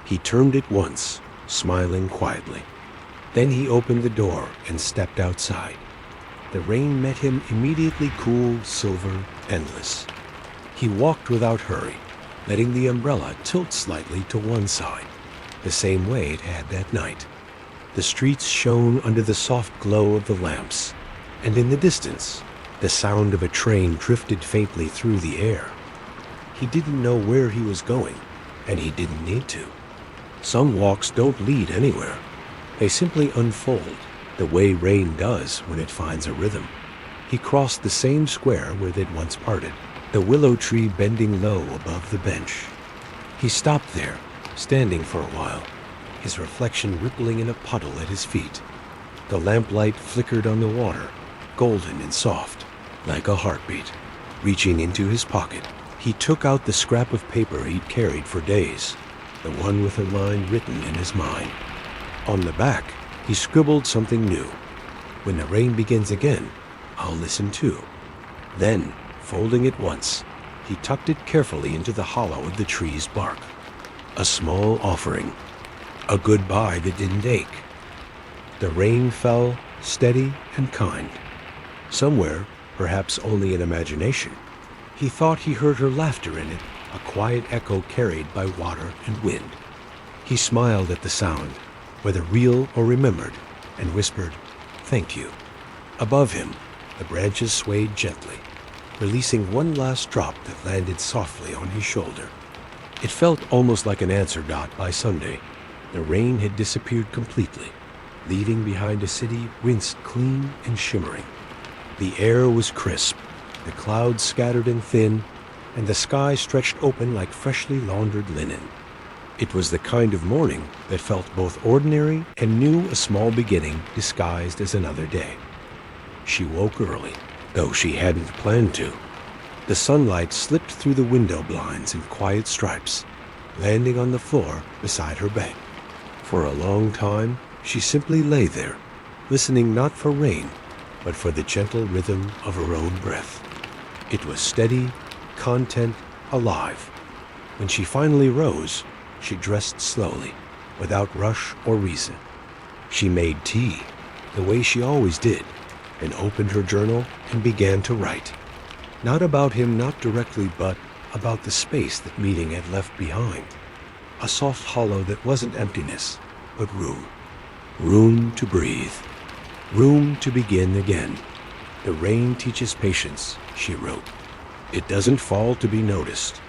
He turned it once, smiling quietly. Then he opened the door and stepped outside. The rain met him immediately, cool, silver, endless. He walked without hurry, letting the umbrella tilt slightly to one side, the same way it had that night. The The streets shone under the soft glow of the lamps, and in the distance, the sound of a train drifted faintly through the air. He didn't know where he was going, and he didn't need to. Some walks don't lead anywhere. They simply unfold, the way rain does when it finds a rhythm. He crossed the same square where they'd once parted, the willow tree bending low above the bench. He stopped there, standing for a while, his reflection rippling in a puddle at his feet. The lamplight flickered on the water, golden and soft, like a heartbeat. Reaching into his pocket, he took out the scrap of paper he'd carried for days, the one with a line written in his mind. On the back, he scribbled something new. "When the rain begins again, I'll listen too." Then, folding it once, he tucked it carefully into the hollow of the tree's bark. A small offering, a goodbye that didn't ache. The rain fell, steady and kind. Somewhere, perhaps only in imagination, he thought he heard her laughter in it, a quiet echo carried by water and wind. He smiled at the sound, whether real or remembered, and whispered, "Thank you." Above him, the branches swayed gently, releasing one last drop that landed softly on his shoulder. It felt almost like an answer dot by Sunday. The rain had disappeared completely, leaving behind a city rinsed clean and shimmering. The air was crisp, the clouds scattered and thin, and the sky stretched open like freshly laundered linen. It was the kind of morning that felt both ordinary and knew a small beginning disguised as another day. She woke early, though she hadn't planned to. The sunlight slipped through the window blinds in quiet stripes, landing on the floor beside her bed. For a long time, she simply lay there, listening not for rain, but for the gentle rhythm of her own breath. It was steady, content, alive. When she finally rose, she dressed slowly, without rush or reason. She made tea, the way she always did, and opened her journal and began to write. Not about him, not directly, but about the space that meeting had left behind. A soft hollow that wasn't emptiness, but room. Room to breathe. Room to begin again. "The rain teaches patience," she wrote. "It doesn't fall to be noticed.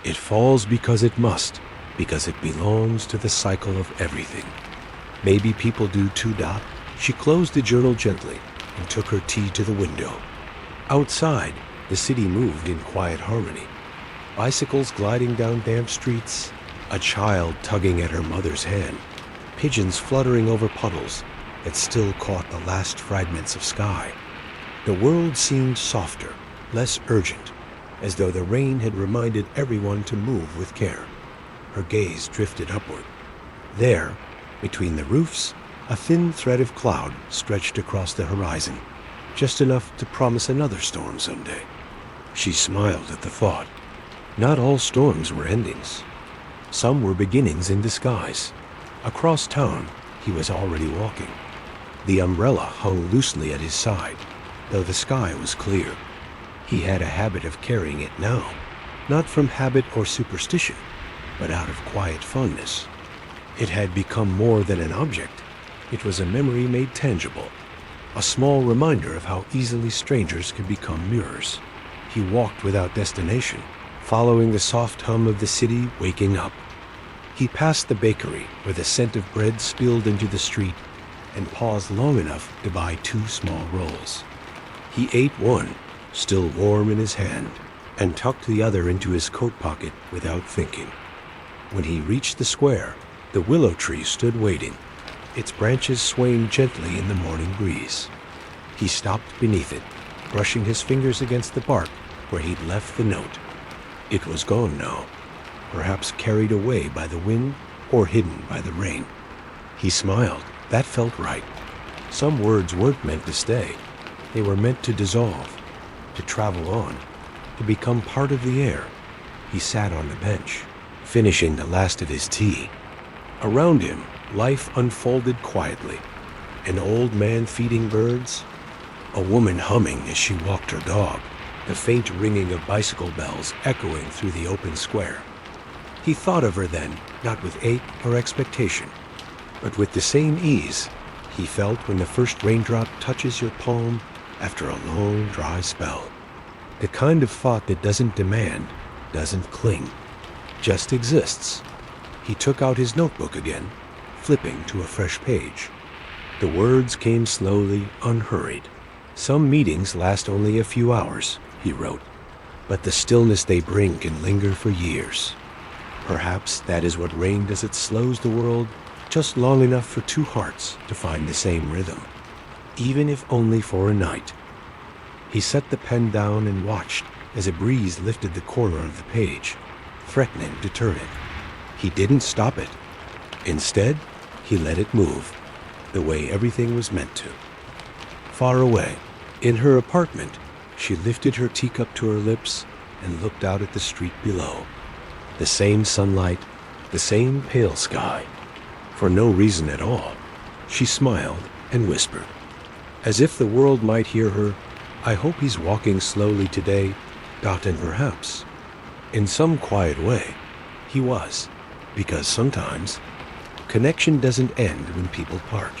It falls because it must, because it belongs to the cycle of everything. Maybe people do too." She closed the journal gently and took her tea to the window. Outside, the city moved in quiet harmony. Bicycles gliding down damp streets, a child tugging at her mother's hand, pigeons fluttering over puddles that still caught the last fragments of sky. The world seemed softer, less urgent, as though the rain had reminded everyone to move with care. Her gaze drifted upward. There, between the roofs, a thin thread of cloud stretched across the horizon, just enough to promise another storm someday. She smiled at the thought. Not all storms were endings. Some were beginnings in disguise. Across town, he was already walking. The umbrella hung loosely at his side, though the sky was clear. He had a habit of carrying it now, not from habit or superstition, but out of quiet fondness. It had become more than an object. It was a memory made tangible, a small reminder of how easily strangers can become mirrors. He walked without destination, following the soft hum of the city waking up. He passed the bakery where the scent of bread spilled into the street and paused long enough to buy 2 small rolls. He ate one, still warm in his hand, and tucked the other into his coat pocket without thinking. When he reached the square, the willow tree stood waiting, its branches swaying gently in the morning breeze. He stopped beneath it, brushing his fingers against the bark where he'd left the note. It was gone now, perhaps carried away by the wind or hidden by the rain. He smiled. That felt right. Some words weren't meant to stay. They were meant to dissolve, to travel on, to become part of the air. He sat on the bench, finishing the last of his tea. Around him, life unfolded quietly. An old man feeding birds, a woman humming as she walked her dog, the faint ringing of bicycle bells echoing through the open square. He thought of her then, not with ache or expectation, but with the same ease he felt when the first raindrop touches your palm after a long, dry spell. The kind of thought that doesn't demand, doesn't cling, just exists. He took out his notebook again, flipping to a fresh page. The words came slowly, unhurried. "Some meetings last only a few hours," he wrote, "but the stillness they bring can linger for years. Perhaps that is what rain does. It slows the world just long enough for two hearts to find the same rhythm, even if only for a night." He set the pen down and watched as a breeze lifted the corner of the page, threatening to turn it. He didn't stop it. Instead, he let it move, the way everything was meant to. Far away, in her apartment, she lifted her teacup to her lips and looked out at the street below. The same sunlight, the same pale sky. For no reason at all, she smiled and whispered, as if the world might hear her, "I hope he's walking slowly today, and perhaps, in some quiet way, he was, because sometimes connection doesn't end when people part.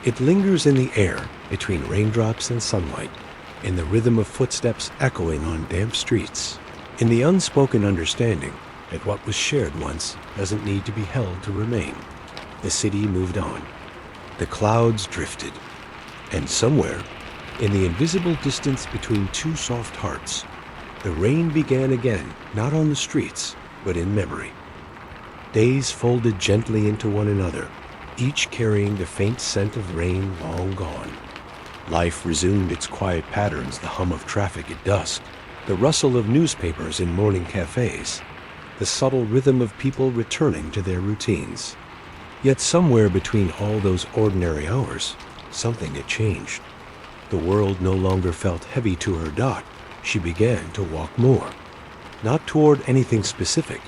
It lingers in the air between raindrops and sunlight, in the rhythm of footsteps echoing on damp streets, in the unspoken understanding that what was shared once doesn't need to be held to remain." The city moved on. The clouds drifted. And somewhere, in the invisible distance between two soft hearts, the rain began again, not on the streets, but in memory. Days folded gently into one another, each carrying the faint scent of rain long gone. Life resumed its quiet patterns, the hum of traffic at dusk, the rustle of newspapers in morning cafes, the subtle rhythm of people returning to their routines. Yet somewhere between all those ordinary hours, something had changed. The world no longer felt heavy to her. She began to walk more, not toward anything specific,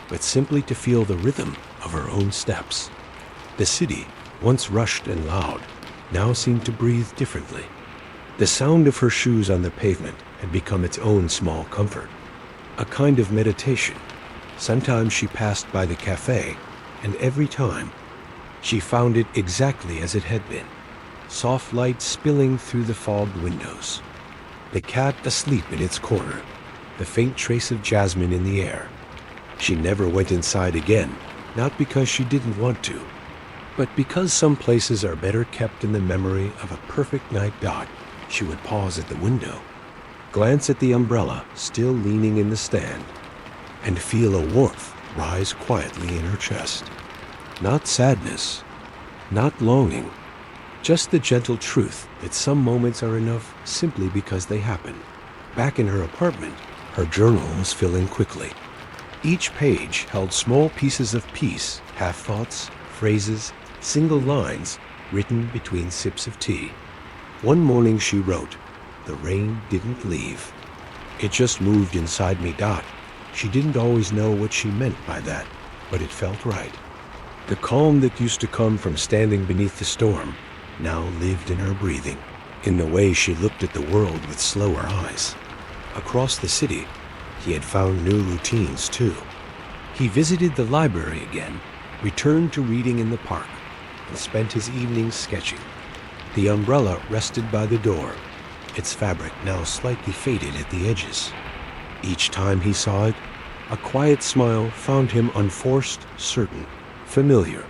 but simply to feel the rhythm of her own steps. The city, once rushed and loud, now seemed to breathe differently. The sound of her shoes on the pavement had become its own small comfort, a kind of meditation. Sometimes she passed by the cafe, and every time, she found it exactly as it had been, soft light spilling through the fogged windows, the cat asleep in its corner, the faint trace of jasmine in the air. She never went inside again, not because she didn't want to, but because some places are better kept in the memory of a perfect night. She would pause at the window, glance at the umbrella still leaning in the stand, and feel a warmth rise quietly in her chest. Not sadness, not longing, just the gentle truth that some moments are enough simply because they happen. Back in her apartment, her journal was filling quickly. Each page held small pieces of peace, half-thoughts, phrases, single lines written between sips of tea. One morning she wrote, "The rain didn't leave. It just moved inside me." She didn't always know what she meant by that, but it felt right. The calm that used to come from standing beneath the storm now lived in her breathing, in the way she looked at the world with slower eyes. Across the city, he had found new routines too. He visited the library again, returned to reading in the park, and spent his evenings sketching. The umbrella rested by the door, its fabric now slightly faded at the edges. Each time he saw it, a quiet smile found him unforced, certain, familiar.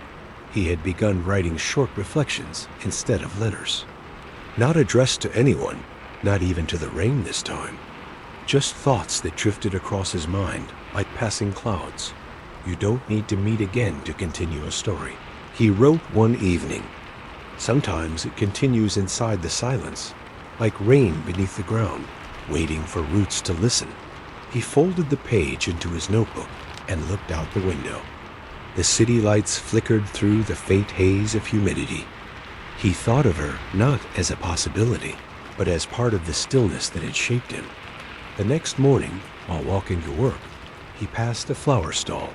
He had begun writing short reflections instead of letters. Not addressed to anyone, not even to the rain this time. Just thoughts that drifted across his mind like passing clouds. You don't need to meet again to continue a story, he wrote one evening. Sometimes it continues inside the silence, like rain beneath the ground, waiting for roots to listen. He folded the page into his notebook and looked out the window. The city lights flickered through the faint haze of humidity. He thought of her not as a possibility, but as part of the stillness that had shaped him. The next morning, while walking to work, he passed a flower stall.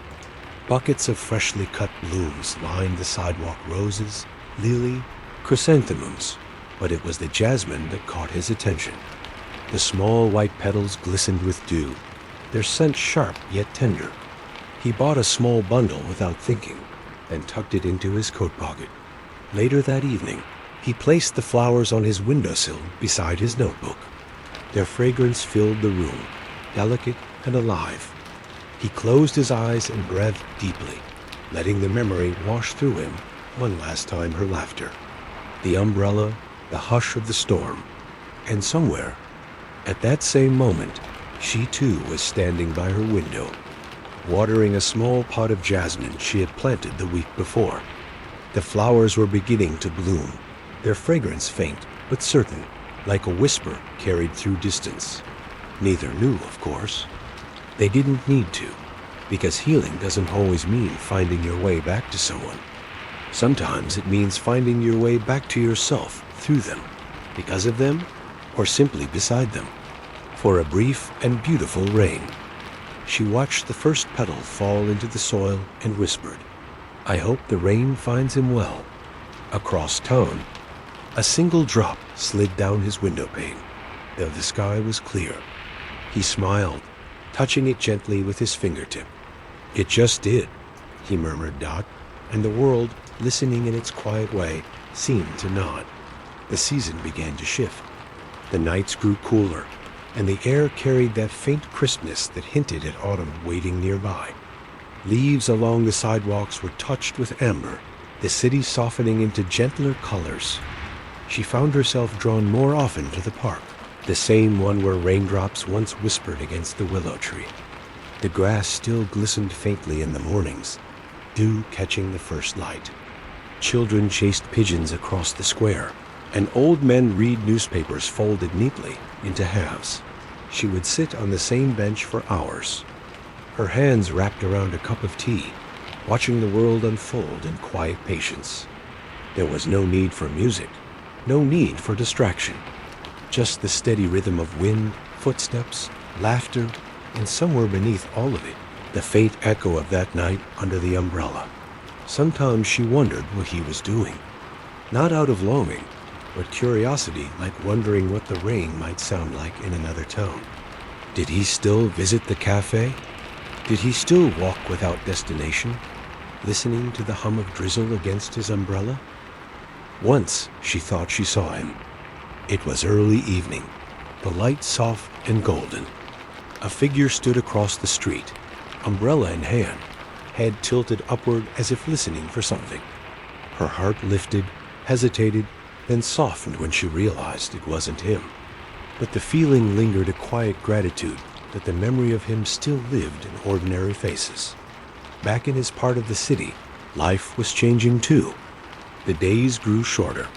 Buckets of freshly cut blooms lined the sidewalk, roses, lily, chrysanthemums, but it was the jasmine that caught his attention. The small white petals glistened with dew, their scent sharp yet tender. He bought a small bundle without thinking, and tucked it into his coat pocket. Later that evening, he placed the flowers on his windowsill beside his notebook. Their fragrance filled the room, delicate and alive. He closed his eyes and breathed deeply, letting the memory wash through him one last time. Her laughter, the umbrella, the hush of the storm. And somewhere, at that same moment, she too was standing by her window, watering a small pot of jasmine she had planted the week before. The flowers were beginning to bloom, their fragrance faint but certain, like a whisper carried through distance. Neither knew, of course. They didn't need to, because healing doesn't always mean finding your way back to someone. Sometimes it means finding your way back to yourself through them, because of them, or simply beside them. For a brief and beautiful rain. She watched the first petal fall into the soil and whispered, "I hope the rain finds him well." Across town, a single drop slid down his window pane, though the sky was clear. He smiled, touching it gently with his fingertip. "It just did," he murmured, and the world, listening in its quiet way, seemed to nod. The season began to shift. The nights grew cooler, and the air carried that faint crispness that hinted at autumn waiting nearby. Leaves along the sidewalks were touched with amber, the city softening into gentler colors. She found herself drawn more often to the park, the same one where raindrops once whispered against the willow tree. The grass still glistened faintly in the mornings, dew catching the first light. Children chased pigeons across the square, and old men read newspapers folded neatly into halves. She would sit on the same bench for hours, her hands wrapped around a cup of tea, watching the world unfold in quiet patience. There was no need for music, no need for distraction, just the steady rhythm of wind, footsteps, laughter, and somewhere beneath all of it, the faint echo of that night under the umbrella. Sometimes she wondered what he was doing, not out of longing, but curiosity, like wondering what the rain might sound like in another town. Did he still visit the cafe? Did he still walk without destination, listening to the hum of drizzle against his umbrella? Once she thought she saw him. It was early evening, the light soft and golden. A figure stood across the street, umbrella in hand, head tilted upward as if listening for something. Her heart lifted, hesitated, then softened when she realized it wasn't him. But the feeling lingered, a quiet gratitude that the memory of him still lived in ordinary faces. Back in his part of the city, life was changing too. The days grew shorter,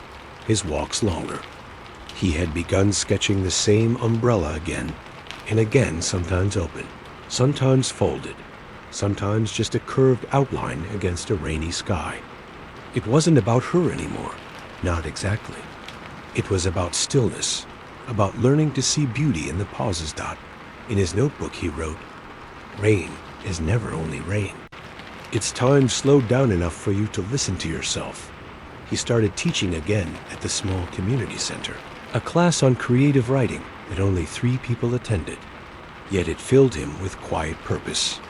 his walks longer. He had begun sketching the same umbrella again and again, sometimes open, sometimes folded, sometimes just a curved outline against a rainy sky. It wasn't about her anymore. Not exactly. It was about stillness, about learning to see beauty in the pauses. In his notebook he wrote, "Rain is never only rain. It's time slowed down enough for you to listen to yourself." He started teaching again at the small community center, a class on creative writing that only 3 people attended. Yet it filled him with quiet purpose.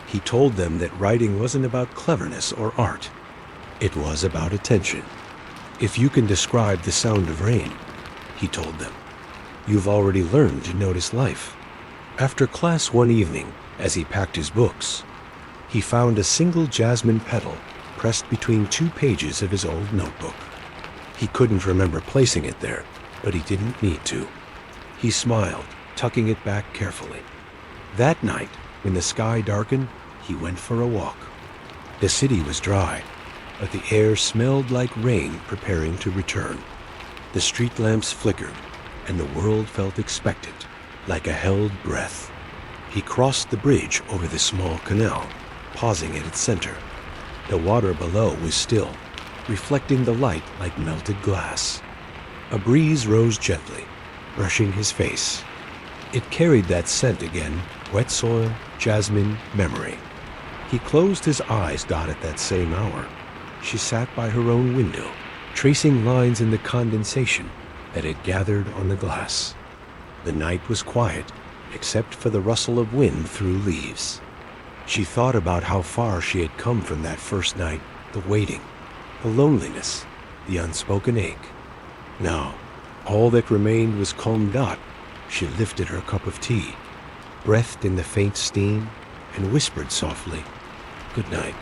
He told them that writing wasn't about cleverness or art. It was about attention. If you can describe the sound of rain, he told them, you've already learned to notice life. After class one evening, as he packed his books, he found a single jasmine petal pressed between 2 pages of his old notebook. He couldn't remember placing it there, but he didn't need to. He smiled, tucking it back carefully. That night, when the sky darkened, he went for a walk. The city was dry, but the air smelled like rain preparing to return. The street lamps flickered, and the world felt expectant, like a held breath. He crossed the bridge over the small canal, pausing at its center. The water below was still, reflecting the light like melted glass. A breeze rose gently, brushing his face. It carried that scent again, wet soil, jasmine, memory. He closed his eyes at that same hour. She sat by her own window, tracing lines in the condensation that had gathered on the glass. The night was quiet, except for the rustle of wind through leaves. She thought about how far she had come from that first night the waiting, the loneliness, the unspoken ache. Now, all that remained was calm Dot. She lifted her cup of tea, breathed in the faint steam, and whispered softly, "Good night,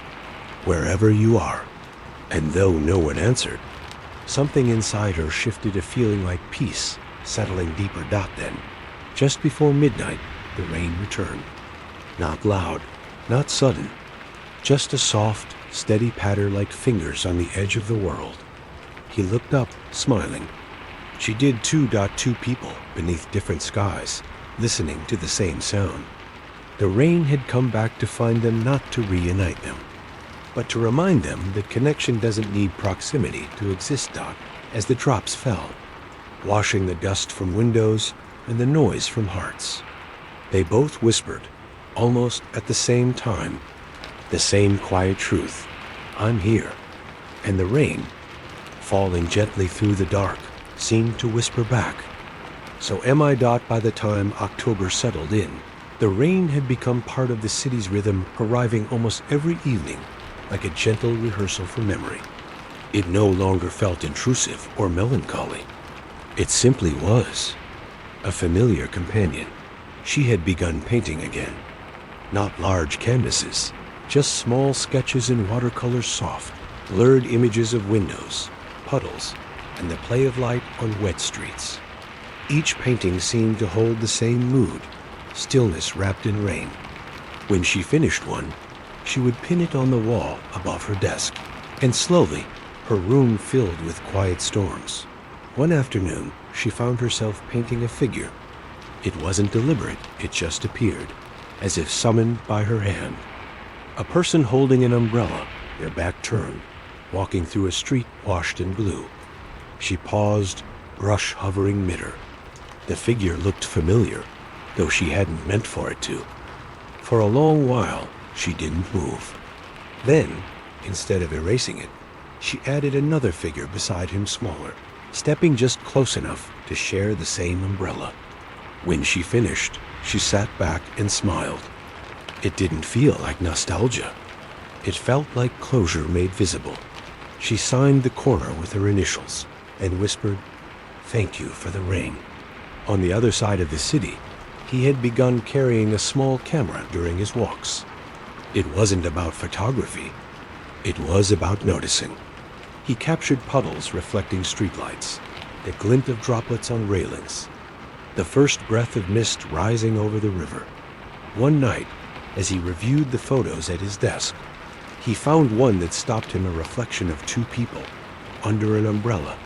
wherever you are." And though no one answered, something inside her shifted a feeling like peace, settling deeper. Then, just before midnight, the rain returned. Not loud, not sudden, just a soft, steady patter like fingers on the edge of the world. He looked up, smiling. She did too. Two people beneath different skies, listening to the same sound. The rain had come back to find them, not to reunite them, but to remind them that connection doesn't need proximity to exist. As the drops fell, washing the dust from windows and the noise from hearts, they both whispered, almost at the same time, the same quiet truth: "I'm here." And the rain, falling gently through the dark, seemed to whisper back, "So am I." By the time October settled in, the rain had become part of the city's rhythm, arriving almost every evening like a gentle rehearsal for memory. It no longer felt intrusive or melancholy. It simply was a familiar companion. She had begun painting again. Not large canvases, just small sketches in watercolor, soft, blurred images of windows, puddles, and the play of light on wet streets. Each painting seemed to hold the same mood, stillness wrapped in rain. When she finished one, she would pin it on the wall above her desk, and slowly her room filled with quiet storms. One afternoon, she found herself painting a figure. It wasn't deliberate, it just appeared, as if summoned by her hand. A person holding an umbrella, their back turned, walking through a street washed in blue. She paused, brush hovering mid her. The figure looked familiar, though she hadn't meant for it to. For a long while, she didn't move. Then, instead of erasing it, she added another figure beside him, smaller, stepping just close enough to share the same umbrella. When she finished, she sat back and smiled. It didn't feel like nostalgia. It felt like closure made visible. She signed the corner with her initials and whispered, "Thank you for the rain." On the other side of the city, he had begun carrying a small camera during his walks. It wasn't about photography. It was about noticing. He captured puddles reflecting streetlights, the glint of droplets on railings, the first breath of mist rising over the river. One night, as he reviewed the photos at his desk, he found one that stopped him, a reflection of two people under an umbrella,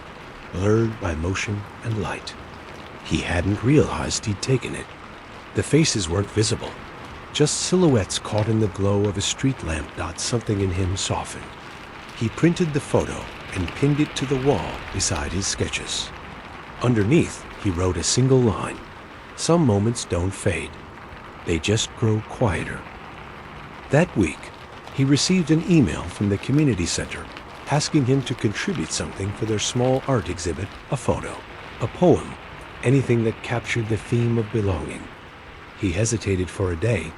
blurred by motion and light. He hadn't realized he'd taken it. The faces weren't visible, just silhouettes caught in the glow of a street lamp. Something in him softened. He printed the photo and pinned it to the wall beside his sketches. Underneath, he wrote a single line: "Some moments don't fade. They just grow quieter." That week, he received an email from the community center asking him to contribute something for their small art exhibit: a photo, a poem, anything that captured the theme of belonging. He hesitated for a day,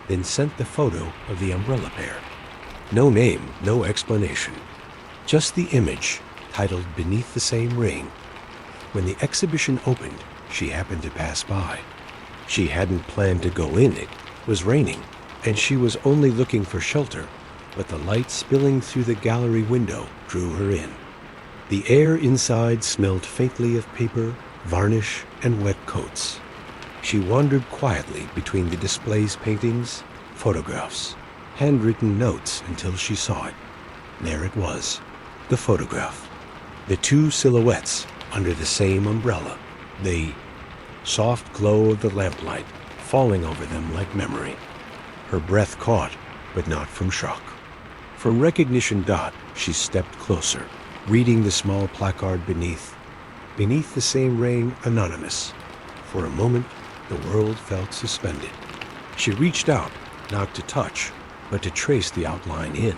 then sent the photo of the umbrella pair. No name, no explanation. Just the image, titled "Beneath the Same Rain." When the exhibition opened, she happened to pass by. She hadn't planned to go in. It was raining, and she was only looking for shelter, but the light spilling through the gallery window drew her in. The air inside smelled faintly of paper, varnish, and wet coats. She wandered quietly between the display's paintings, photographs, handwritten notes until she saw it. There it was, the photograph. The two silhouettes under the same umbrella. The soft glow of the lamplight falling over them like memory. Her breath caught, but not from shock. From recognition. She stepped closer, reading the small placard beneath. "Beneath the Same Rain, Anonymous." For a moment, the world felt suspended. She reached out, not to touch, but to trace the outline in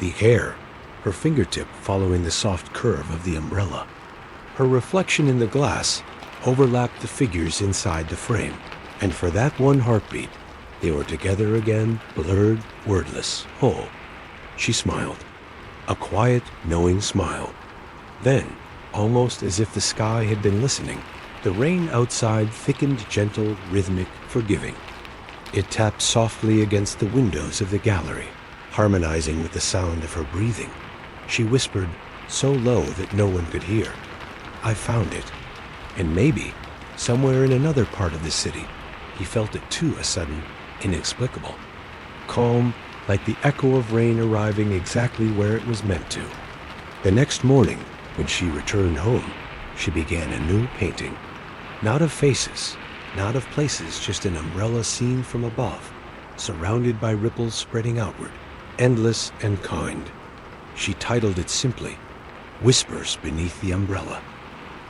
the air, her fingertip following the soft curve of the umbrella. Her reflection in the glass overlapped the figures inside the frame, and for that one heartbeat, they were together again, blurred, wordless, whole. She smiled. a quiet, knowing smile. Then, almost as if the sky had been listening, the rain outside thickened, gentle, rhythmic, forgiving. It tapped softly against the windows of the gallery, harmonizing with the sound of her breathing. She whispered, so low that no one could hear, "I found it." And maybe, somewhere in another part of the city, he felt it too, a sudden, inexplicable calm, like the echo of rain arriving exactly where it was meant to. The next morning, when she returned home, she began a new painting. Not of faces, not of places, just an umbrella seen from above, surrounded by ripples spreading outward, endless and kind. She titled it simply, Whispers Beneath the Umbrella.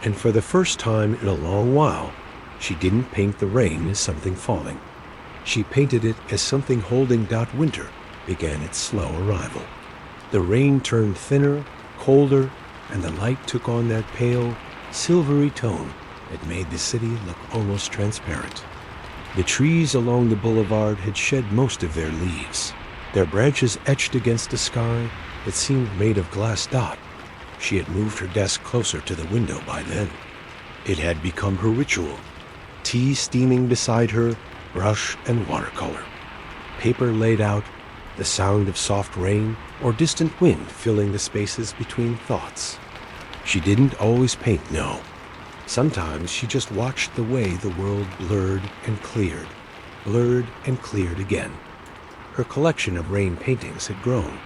And for the first time in a long while, she didn't paint the rain as something falling. She painted it as something holding. Winter began its slow arrival. The rain turned thinner, colder, and the light took on that pale, silvery tone that made the city look almost transparent. The trees along the boulevard had shed most of their leaves, their branches etched against a sky that seemed made of glass. She had moved her desk closer to the window by then. It had become her ritual. Tea steaming beside her, brush and watercolor. Paper laid out, the sound of soft rain or distant wind filling the spaces between thoughts. She didn't always paint, no. Sometimes she just watched the way the world blurred and cleared again. Her collection of rain paintings had grown.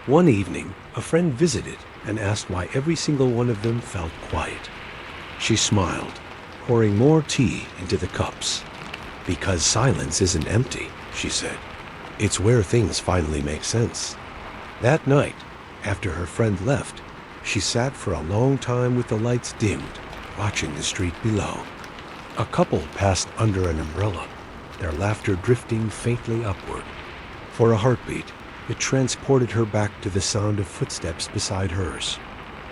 One evening, a friend visited and asked why every single one of them felt quiet. She smiled, pouring more tea into the cups. Because silence isn't empty, she said. It's where things finally make sense. That night, after her friend left, she sat for a long time with the lights dimmed, watching the street below. A couple passed under an umbrella, their laughter drifting faintly upward. For a heartbeat, it transported her back to the sound of footsteps beside hers,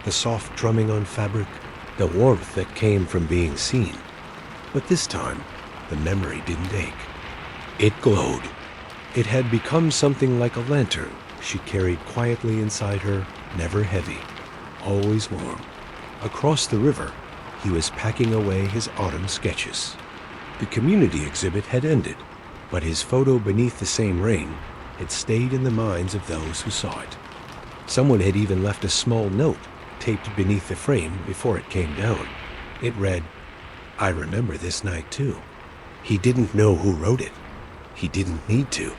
the soft drumming on fabric, the warmth that came from being seen. But this time, the memory didn't ache. It glowed. It had become something like a lantern she carried quietly inside her, never heavy, always warm. Across the river, he was packing away his autumn sketches. The community exhibit had ended, but his photo beneath the same rain had stayed in the minds of those who saw it. Someone had even left a small note taped beneath the frame before it came down. It read, "I remember this night too." He didn't know who wrote it. He didn't need to.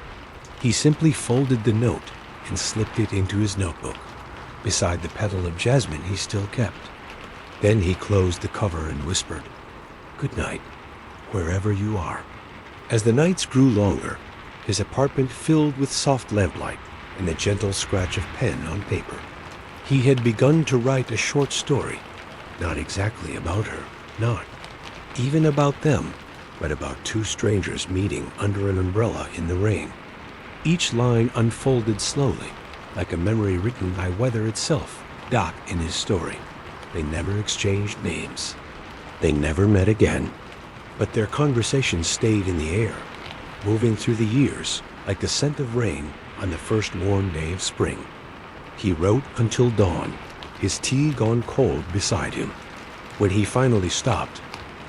He simply folded the note and slipped it into his notebook, beside the petal of jasmine he still kept. Then he closed the cover and whispered, "Good night, wherever you are." As the nights grew longer, his apartment filled with soft lamplight and the gentle scratch of pen on paper. He had begun to write a short story, not exactly about her, not even about them, but about two strangers meeting under an umbrella in the rain. Each line unfolded slowly, like a memory written by weather itself. In his story, they never exchanged names. They never met again, but their conversation stayed in the air, moving through the years like the scent of rain on the first warm day of spring. He wrote until dawn, his tea gone cold beside him. When he finally stopped,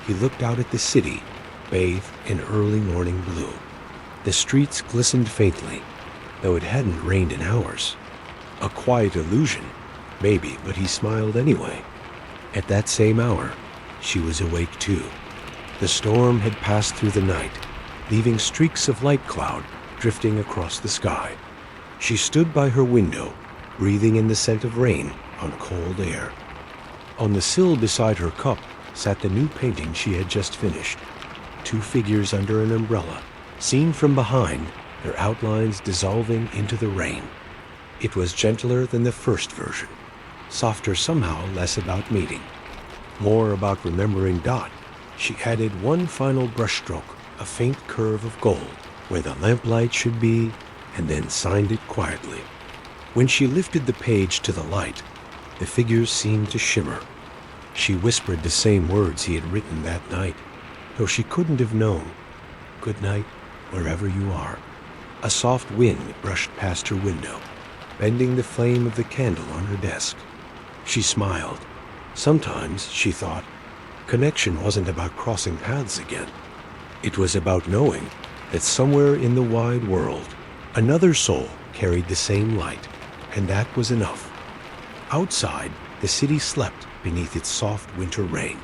he looked out at the city, bathed in early morning blue. The streets glistened faintly, though it hadn't rained in hours. A quiet illusion, maybe, but he smiled anyway. At that same hour, she was awake too. The storm had passed through the night, leaving streaks of light cloud drifting across the sky. She stood by her window, breathing in the scent of rain on cold air. On the sill beside her cup sat the new painting she had just finished. Two figures under an umbrella, seen from behind, their outlines dissolving into the rain. It was gentler than the first version, softer somehow, less about meeting, more about remembering. She added one final brushstroke, a faint curve of gold, where the lamplight should be, and then signed it quietly. When she lifted the page to the light, the figures seemed to shimmer. She whispered the same words he had written that night, though she couldn't have known. "Good night, wherever you are." A soft wind brushed past her window, bending the flame of the candle on her desk. She smiled. Sometimes, she thought, connection wasn't about crossing paths again. It was about knowing that somewhere in the wide world, another soul carried the same light, and that was enough. Outside, the city slept beneath its soft winter rain.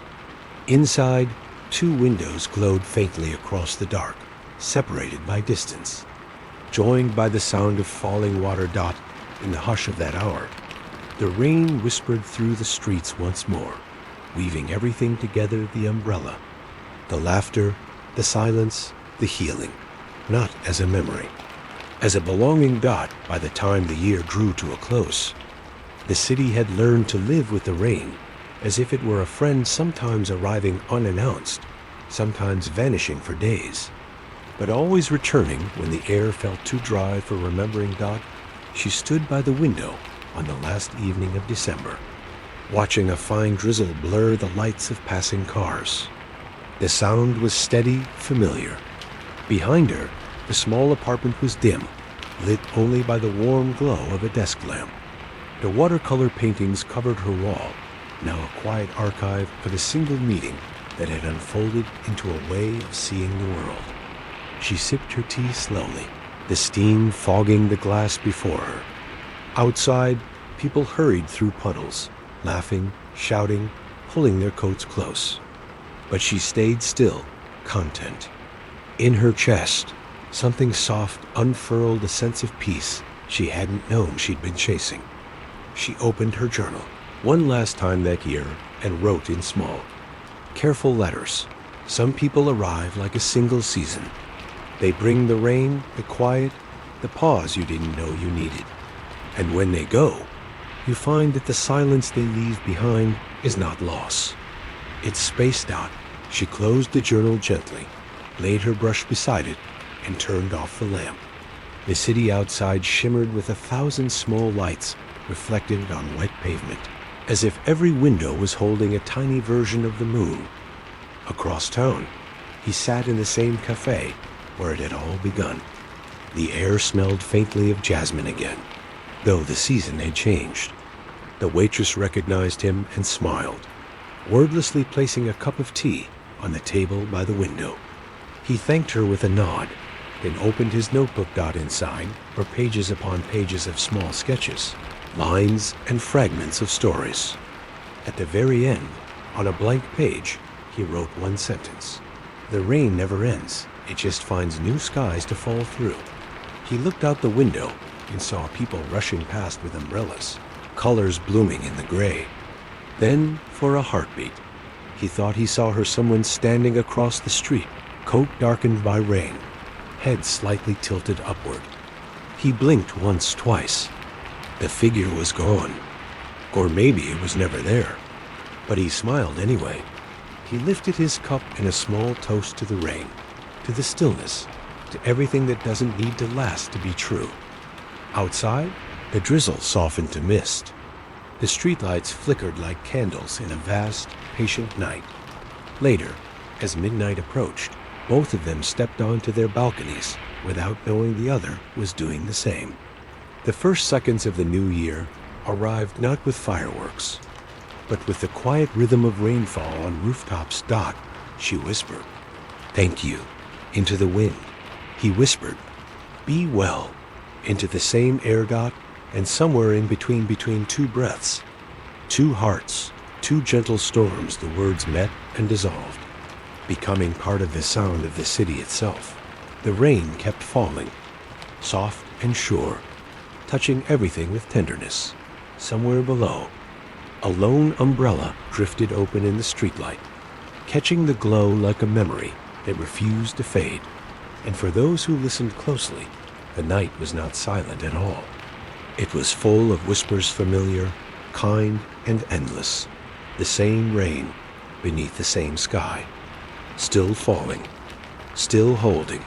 Inside, 2 windows glowed faintly across the dark, separated by distance. Joined by the sound of falling water in the hush of that hour, the rain whispered through the streets once more, weaving everything together: the umbrella, the laughter, the silence, the healing, not as a memory, as a belonging by the time the year drew to a close. The city had learned to live with the rain, as if it were a friend, sometimes arriving unannounced, sometimes vanishing for days, but always returning when the air felt too dry for remembering. She stood by the window on the last evening of December, watching a fine drizzle blur the lights of passing cars. The sound was steady, familiar. Behind her, the small apartment was dim, lit only by the warm glow of a desk lamp. The watercolor paintings covered her wall, now a quiet archive of a single meeting that had unfolded into a way of seeing the world. She sipped her tea slowly, the steam fogging the glass before her. Outside, people hurried through puddles, laughing, shouting, pulling their coats close. But she stayed still, content. In her chest, something soft unfurled a sense of peace she hadn't known she'd been chasing. She opened her journal one last time that year and wrote in small, careful letters. Some people arrive like a single season. They bring the rain, the quiet, the pause you didn't know you needed. And when they go, you find that the silence they leave behind is not loss. It's spaced out. She closed the journal gently, laid her brush beside it, and turned off the lamp. The city outside shimmered with 1,000 small lights reflected on wet pavement, as if every window was holding a tiny version of the moon. Across town, he sat in the same cafe where it had all begun. The air smelled faintly of jasmine again, though the season had changed. The waitress recognized him and smiled, wordlessly placing a cup of tea on the table by the window. He thanked her with a nod, then opened his notebook. Inside were pages upon pages of small sketches, lines and fragments of stories. At the very end, on a blank page, he wrote one sentence: "The rain never ends. It just finds new skies to fall through." He looked out the window and saw people rushing past with umbrellas, colors blooming in the gray. Then, for a heartbeat, he thought he saw someone standing across the street, coat darkened by rain, head slightly tilted upward. He blinked once, twice. The figure was gone. Or maybe it was never there. But he smiled anyway. He lifted his cup in a small toast to the rain, to the stillness, to everything that doesn't need to last to be true. Outside, the drizzle softened to mist. The streetlights flickered like candles in a vast, patient night. Later, as midnight approached, both of them stepped onto their balconies without knowing the other was doing the same. The first seconds of the new year arrived not with fireworks, but with the quiet rhythm of rainfall on rooftops. She whispered, "Thank you," into the wind. He whispered, "Be well," into the same air. And somewhere in between 2 breaths, 2 hearts, 2 gentle storms, the words met and dissolved, becoming part of the sound of the city itself. The rain kept falling, soft and sure, touching everything with tenderness. Somewhere below, a lone umbrella drifted open in the streetlight, catching the glow like a memory that refused to fade. And for those who listened closely, the night was not silent at all. It was full of whispers, familiar, kind, and endless. The same rain beneath the same sky, still falling, still holding,